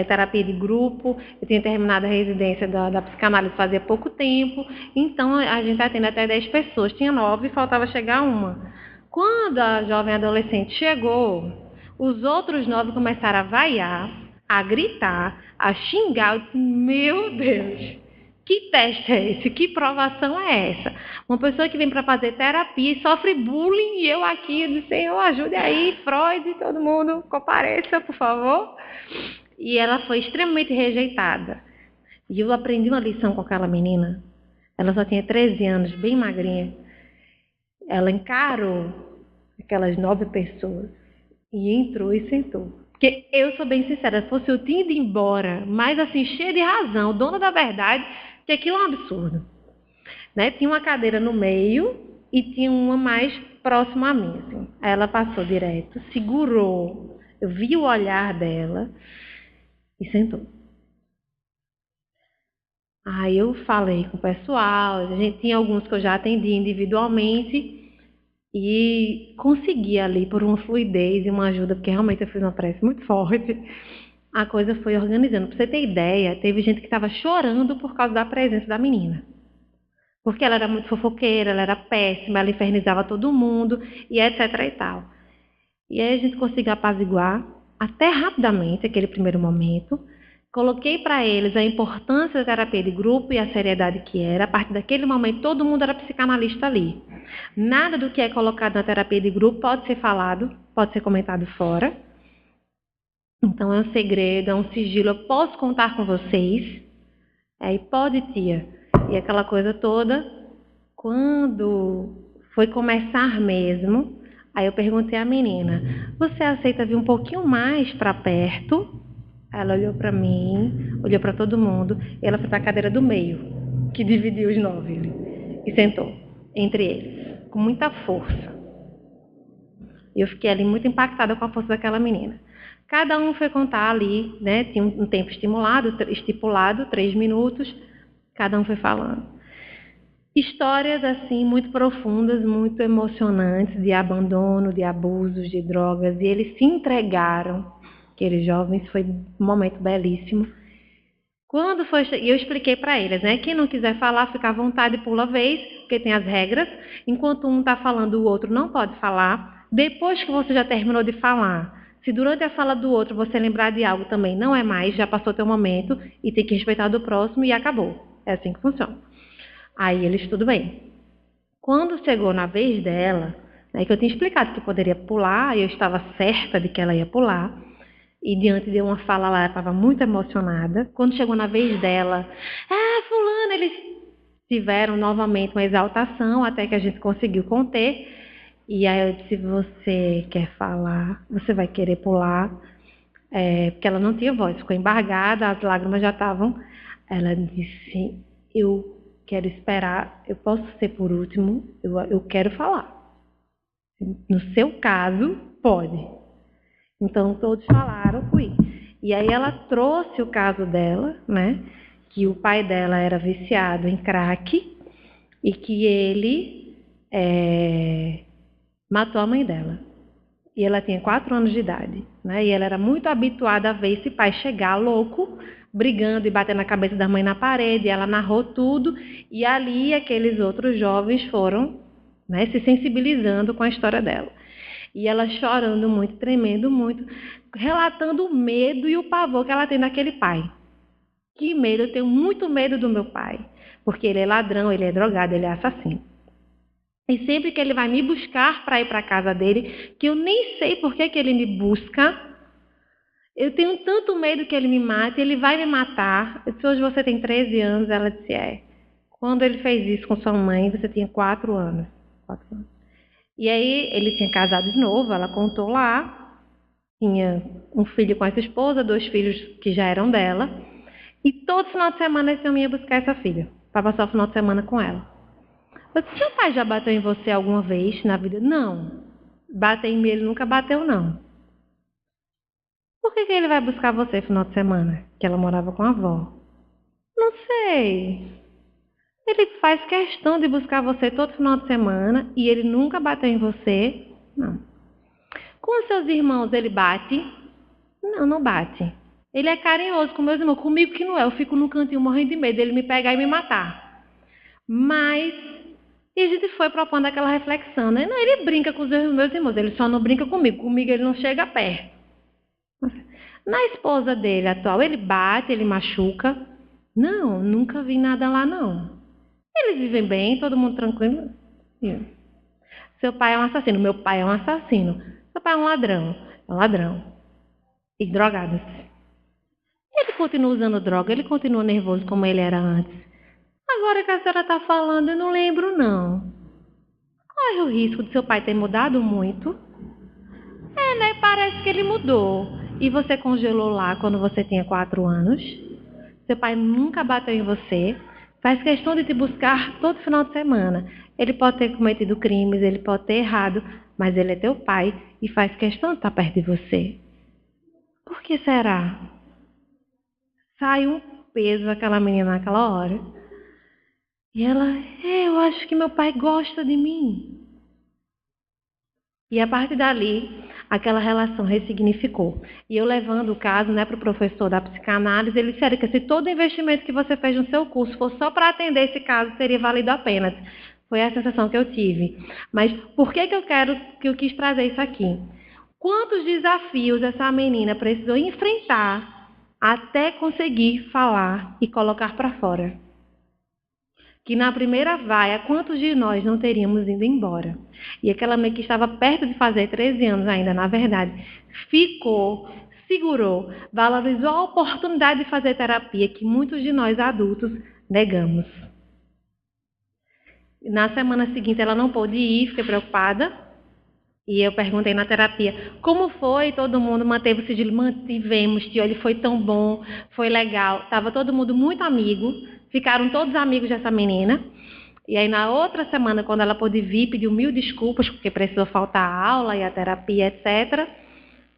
terapia de grupo, eu tinha terminado a residência da psicanálise fazia pouco tempo, então a gente atende até 10 pessoas, tinha 9 e faltava chegar uma. Quando a jovem adolescente chegou, os outros 9 começaram a vaiar, a gritar, a xingar. Eu disse, meu Deus, que teste é esse? Que provação é essa? Uma pessoa que vem para fazer terapia e sofre bullying e eu aqui, eu disse, Senhor, ajude aí, Freud, todo mundo, compareça, por favor. E ela foi extremamente rejeitada. E eu aprendi uma lição com aquela menina. Ela só tinha 13 anos, bem magrinha. Ela encarou aquelas 9 pessoas e entrou e sentou. Porque eu sou bem sincera, se fosse eu tinha ido embora, mas assim, cheia de razão, dona da verdade, que aquilo é um absurdo. Né? Tinha uma cadeira no meio e tinha uma mais próxima a mim. Assim. Aí ela passou direto, segurou, eu vi o olhar dela e sentou. Aí eu falei com o pessoal, a gente tinha alguns que eu já atendi individualmente e consegui ali por uma fluidez e uma ajuda, porque realmente eu fiz uma prece muito forte, a coisa foi organizando. Para você ter ideia, teve gente que estava chorando por causa da presença da menina. Porque ela era muito fofoqueira, ela era péssima, ela infernizava todo mundo e etc e tal. E aí a gente conseguiu apaziguar até rapidamente aquele primeiro momento. Coloquei para eles a importância da terapia de grupo e a seriedade que era. A partir daquele momento, todo mundo era psicanalista ali. Nada do que é colocado na terapia de grupo pode ser falado, pode ser comentado fora. Então é um segredo, é um sigilo. Eu posso contar com vocês. Aí pode, tia. E aquela coisa toda. Quando foi começar mesmo, aí eu perguntei à menina, você aceita vir um pouquinho mais para perto? Ela olhou para mim, olhou para todo mundo, e ela foi para a cadeira do meio, que dividiu os 9, e sentou entre eles, com muita força. E eu fiquei ali muito impactada com a força daquela menina. Cada um foi contar ali, né? Tinha um tempo estipulado, 3 minutos, cada um foi falando. Histórias assim muito profundas, muito emocionantes, de abandono, de abusos, de drogas, e eles se entregaram, aqueles jovens, foi um momento belíssimo. Quando foi, e eu expliquei para eles, né? Quem não quiser falar, fica à vontade, pula a vez, porque tem as regras. Enquanto um está falando, o outro não pode falar. Depois que você já terminou de falar, se durante a fala do outro você lembrar de algo também, não é mais, já passou teu momento e tem que respeitar do próximo e acabou. É assim que funciona. Aí eles, tudo bem. Quando chegou na vez dela, né, que eu tinha explicado que poderia pular, e eu estava certa de que ela ia pular, e diante de uma fala lá, ela estava muito emocionada. Quando chegou na vez dela, fulano, eles tiveram novamente uma exaltação, até que a gente conseguiu conter. E aí eu disse, você quer falar, você vai querer pular, porque ela não tinha voz, ficou embargada, as lágrimas já estavam. Ela disse, eu quero esperar, eu posso ser por último, eu quero falar. No seu caso, pode. Então, todos falaram, fui. E aí ela trouxe o caso dela, né? Que o pai dela era viciado em crack e que ele matou a mãe dela. E ela tinha 4 anos de idade, né? E ela era muito habituada a ver esse pai chegar louco, brigando e batendo a cabeça da mãe na parede. Ela narrou tudo e ali aqueles outros jovens foram, né, se sensibilizando com a história dela. E ela chorando muito, tremendo muito, relatando o medo e o pavor que ela tem daquele pai. Que medo, eu tenho muito medo do meu pai, porque ele é ladrão, ele é drogado, ele é assassino. E sempre que ele vai me buscar para ir para a casa dele, que eu nem sei por que ele me busca, eu tenho tanto medo que ele me mate, ele vai me matar. Eu disse, hoje você tem 13 anos, ela disse, Quando ele fez isso com sua mãe, você tinha 4 anos. 4 anos. E aí ele tinha casado de novo, ela contou lá, tinha um filho com essa esposa, 2 filhos que já eram dela, e todo final de semana esse homem ia buscar essa filha, para passar o final de semana com ela. Eu disse, seu pai já bateu em você alguma vez na vida? Não. Bater em mim ele nunca bateu, não. Por que ele vai buscar você no final de semana? Que ela morava com a avó. Não sei. Ele faz questão de buscar você todo final de semana e ele nunca bateu em você? Não. Com os seus irmãos ele bate? Não, não bate. Ele é carinhoso com meus irmãos. Comigo que não é. Eu fico no cantinho morrendo de medo dele me pegar e me matar. Mas... E a gente foi propondo aquela reflexão, né? Não, ele brinca com os meus irmãos, ele só não brinca comigo. Comigo ele não chega perto. Na esposa dele atual, ele bate, ele machuca. Não, nunca vi nada lá, não. Eles vivem bem, todo mundo tranquilo. Seu pai é um assassino, meu pai é um assassino. Seu pai é um ladrão, e drogado. Ele continua usando droga, ele continua nervoso como ele era antes. Agora que a senhora está falando, eu não lembro não. Corre o risco de seu pai ter mudado muito. Né? Parece que ele mudou. E você congelou lá quando você tinha 4 anos. Seu pai nunca bateu em você. Faz questão de te buscar todo final de semana. Ele pode ter cometido crimes, ele pode ter errado, mas ele é teu pai e faz questão de estar perto de você. Por que será? Sai um peso aquela menina naquela hora. E ela, eu acho que meu pai gosta de mim. E a partir dali, aquela relação ressignificou. E eu levando o caso para o professor da psicanálise, ele disse que se todo investimento que você fez no seu curso fosse só para atender esse caso, seria valido a pena. Foi a sensação que eu tive. Mas por que eu quis trazer isso aqui? Quantos desafios essa menina precisou enfrentar até conseguir falar e colocar para fora? Que na primeira vaia, quantos de nós não teríamos ido embora? E aquela mãe que estava perto de fazer 13 anos ainda, na verdade, ficou, segurou, valorizou a oportunidade de fazer terapia que muitos de nós adultos negamos. Na semana seguinte ela não pôde ir, fiquei preocupada. E eu perguntei na terapia, como foi? Todo mundo manteve o sigilo? Mantivemos, tio, ele foi tão bom, foi legal. Estava todo mundo muito amigo, ficaram todos amigos dessa menina. E aí na outra semana, quando ela pôde vir, pediu 1000 desculpas, porque precisou faltar a aula e a terapia, etc.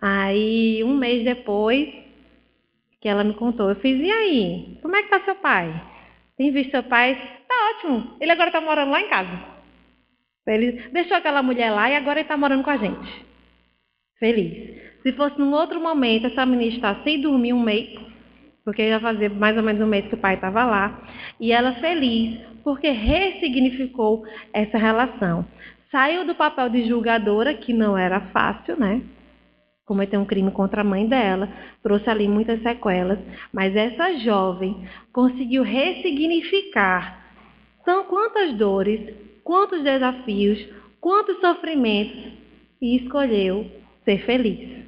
Aí, um mês depois, que ela me contou, eu fiz, e aí? Como é que tá seu pai? Tem visto seu pai? Tá ótimo, ele agora está morando lá em casa. Ele deixou aquela mulher lá e agora ele está morando com a gente. Feliz. Se fosse num outro momento, essa menina está sem dormir um mês, porque já fazia mais ou menos um mês que o pai estava lá, e ela feliz, porque ressignificou essa relação. Saiu do papel de julgadora, que não era fácil, né? Cometeu um crime contra a mãe dela, trouxe ali muitas sequelas, mas essa jovem conseguiu ressignificar. São quantas dores, quantos desafios, quantos sofrimentos, e escolheu ser feliz.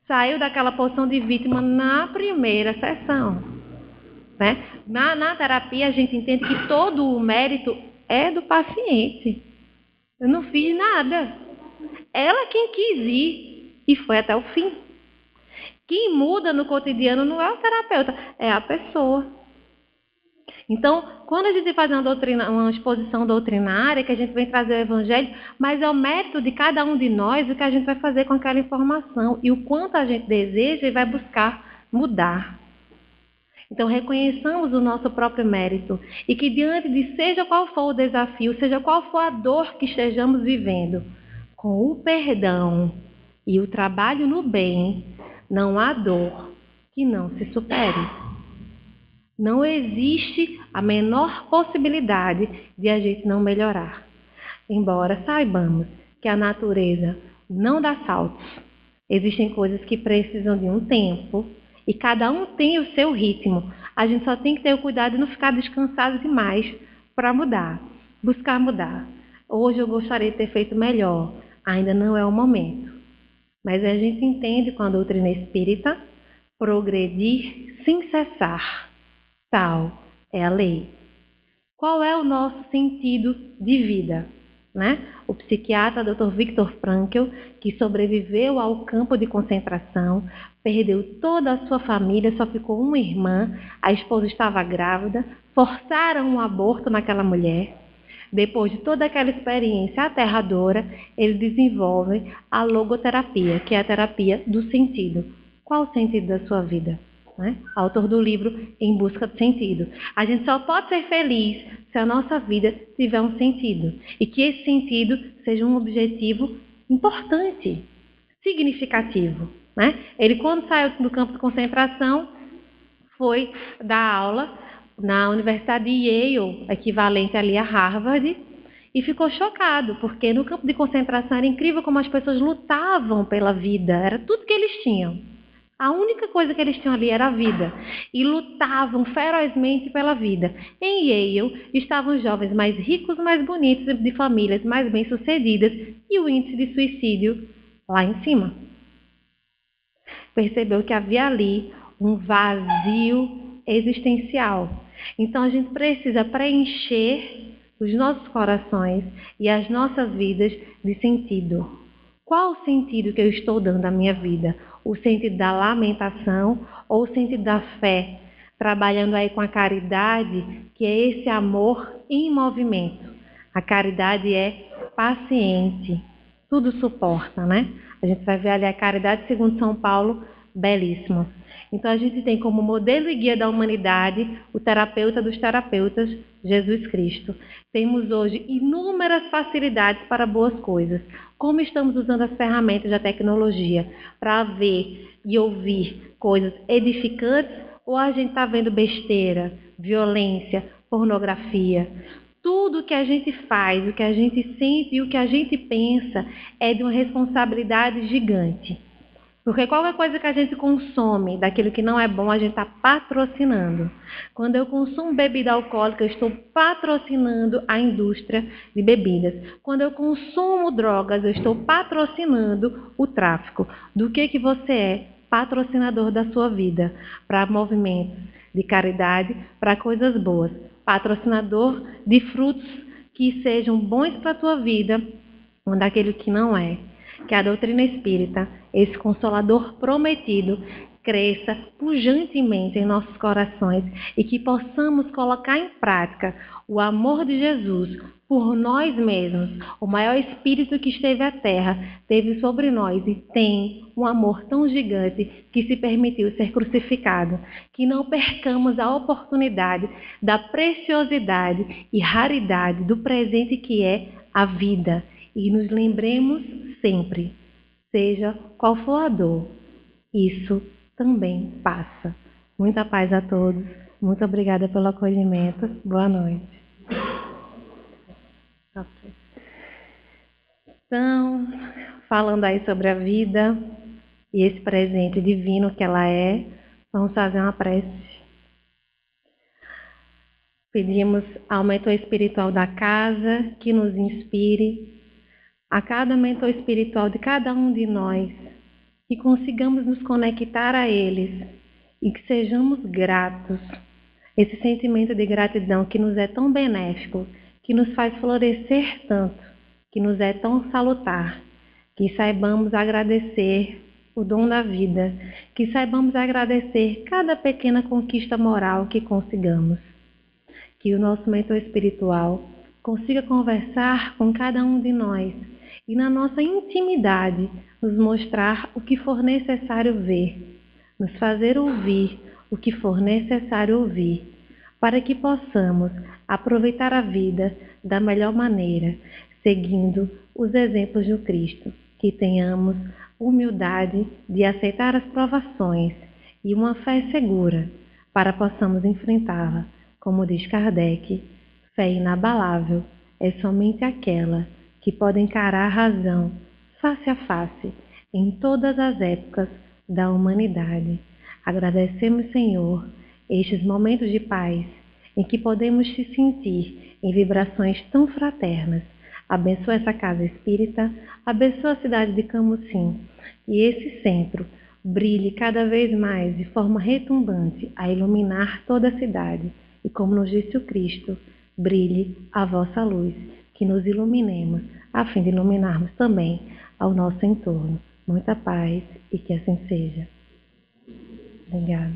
Saiu daquela posição de vítima na primeira sessão. Né? Na terapia a gente entende que todo o mérito é do paciente. Eu não fiz nada. Ela quem quis ir e foi até o fim. Quem muda no cotidiano não é o terapeuta, é a pessoa. Então, quando a gente faz uma exposição doutrinária, que a gente vem trazer o evangelho, mas é o mérito de cada um de nós o que a gente vai fazer com aquela informação e o quanto a gente deseja e vai buscar mudar. Então, reconheçamos o nosso próprio mérito e que diante de seja qual for o desafio, seja qual for a dor que estejamos vivendo, com o perdão e o trabalho no bem, não há dor que não se supere. Não existe a menor possibilidade de a gente não melhorar. Embora saibamos que a natureza não dá saltos. Existem coisas que precisam de um tempo e cada um tem o seu ritmo. A gente só tem que ter o cuidado de não ficar descansado demais para mudar, buscar mudar. Hoje eu gostaria de ter feito melhor, ainda não é o momento. Mas a gente entende com a doutrina espírita progredir sem cessar. Tal é a lei. Qual é o nosso sentido de vida? Né? O psiquiatra Dr. Viktor Frankl, que sobreviveu ao campo de concentração, perdeu toda a sua família, só ficou uma irmã, a esposa estava grávida, forçaram um aborto naquela mulher. Depois de toda aquela experiência aterradora, ele desenvolve a logoterapia, que é a terapia do sentido. Qual o sentido da sua vida? Né? Autor do livro Em Busca do Sentido. A gente só pode ser feliz se a nossa vida tiver um sentido. E que esse sentido seja um objetivo importante, significativo. Né? Ele, quando saiu do campo de concentração, foi dar aula na Universidade de Yale, equivalente ali a Harvard, e ficou chocado, porque no campo de concentração era incrível como as pessoas lutavam pela vida, era tudo que eles tinham. A única coisa que eles tinham ali era a vida. E lutavam ferozmente pela vida. Em Yale estavam os jovens mais ricos, mais bonitos, de famílias mais bem-sucedidas. E o índice de suicídio lá em cima. percebeu que havia ali um vazio existencial. Então a gente precisa preencher os nossos corações e as nossas vidas de sentido. Qual o sentido que eu estou dando à minha vida? O sentido da lamentação ou o sentido da fé? Trabalhando aí com a caridade, que é esse amor em movimento. A caridade é paciente, tudo suporta, né? A gente vai ver ali a caridade segundo São Paulo, belíssimo. Então a gente tem como modelo e guia da humanidade o terapeuta dos terapeutas, Jesus Cristo. Temos hoje inúmeras facilidades para boas coisas. Como estamos usando as ferramentas da tecnologia para ver e ouvir coisas edificantes, ou a gente está vendo besteira, violência, pornografia? Tudo que a gente faz, o que a gente sente e o que a gente pensa é de uma responsabilidade gigante. Porque qualquer coisa que a gente consome daquilo que não é bom, a gente está patrocinando. Quando eu consumo bebida alcoólica, eu estou patrocinando a indústria de bebidas. Quando eu consumo drogas, eu estou patrocinando o tráfico. Do que você é patrocinador da sua vida? Para movimentos de caridade, para coisas boas. Patrocinador de frutos que sejam bons para a tua vida, ou daquele que não é. Que a doutrina espírita, esse consolador prometido, cresça pujantemente em nossos corações e que possamos colocar em prática o amor de Jesus por nós mesmos. O maior espírito que esteve à terra teve sobre nós e tem um amor tão gigante que se permitiu ser crucificado. Que não percamos a oportunidade da preciosidade e raridade do presente que é a vida. E nos lembremos sempre, seja qual for a dor, isso também passa. Muita paz a todos. Muito obrigada pelo acolhimento. Boa noite. Então, falando aí sobre a vida e esse presente divino que ela é, vamos fazer uma prece. Pedimos ao mentor espiritual da casa que nos inspire, a cada mentor espiritual de cada um de nós, que consigamos nos conectar a eles e que sejamos gratos. Esse sentimento de gratidão que nos é tão benéfico, que nos faz florescer tanto, que nos é tão salutar, que saibamos agradecer o dom da vida, que saibamos agradecer cada pequena conquista moral que consigamos. Que o nosso mentor espiritual consiga conversar com cada um de nós e na nossa intimidade nos mostrar o que for necessário ver, nos fazer ouvir o que for necessário ouvir, para que possamos aproveitar a vida da melhor maneira, seguindo os exemplos do Cristo, que tenhamos humildade de aceitar as provações e uma fé segura para possamos enfrentá-la. Como diz Kardec, fé inabalável é somente aquela que pode encarar a razão face a face em todas as épocas da humanidade. Agradecemos, Senhor, estes momentos de paz em que podemos te sentir em vibrações tão fraternas. Abençoa essa casa espírita, abençoa a cidade de Camusim, e esse centro brilhe cada vez mais de forma retumbante a iluminar toda a cidade. E como nos disse o Cristo, brilhe a vossa luz, que nos iluminemos, a fim de iluminarmos também ao nosso entorno. Muita paz e que assim seja. Obrigada.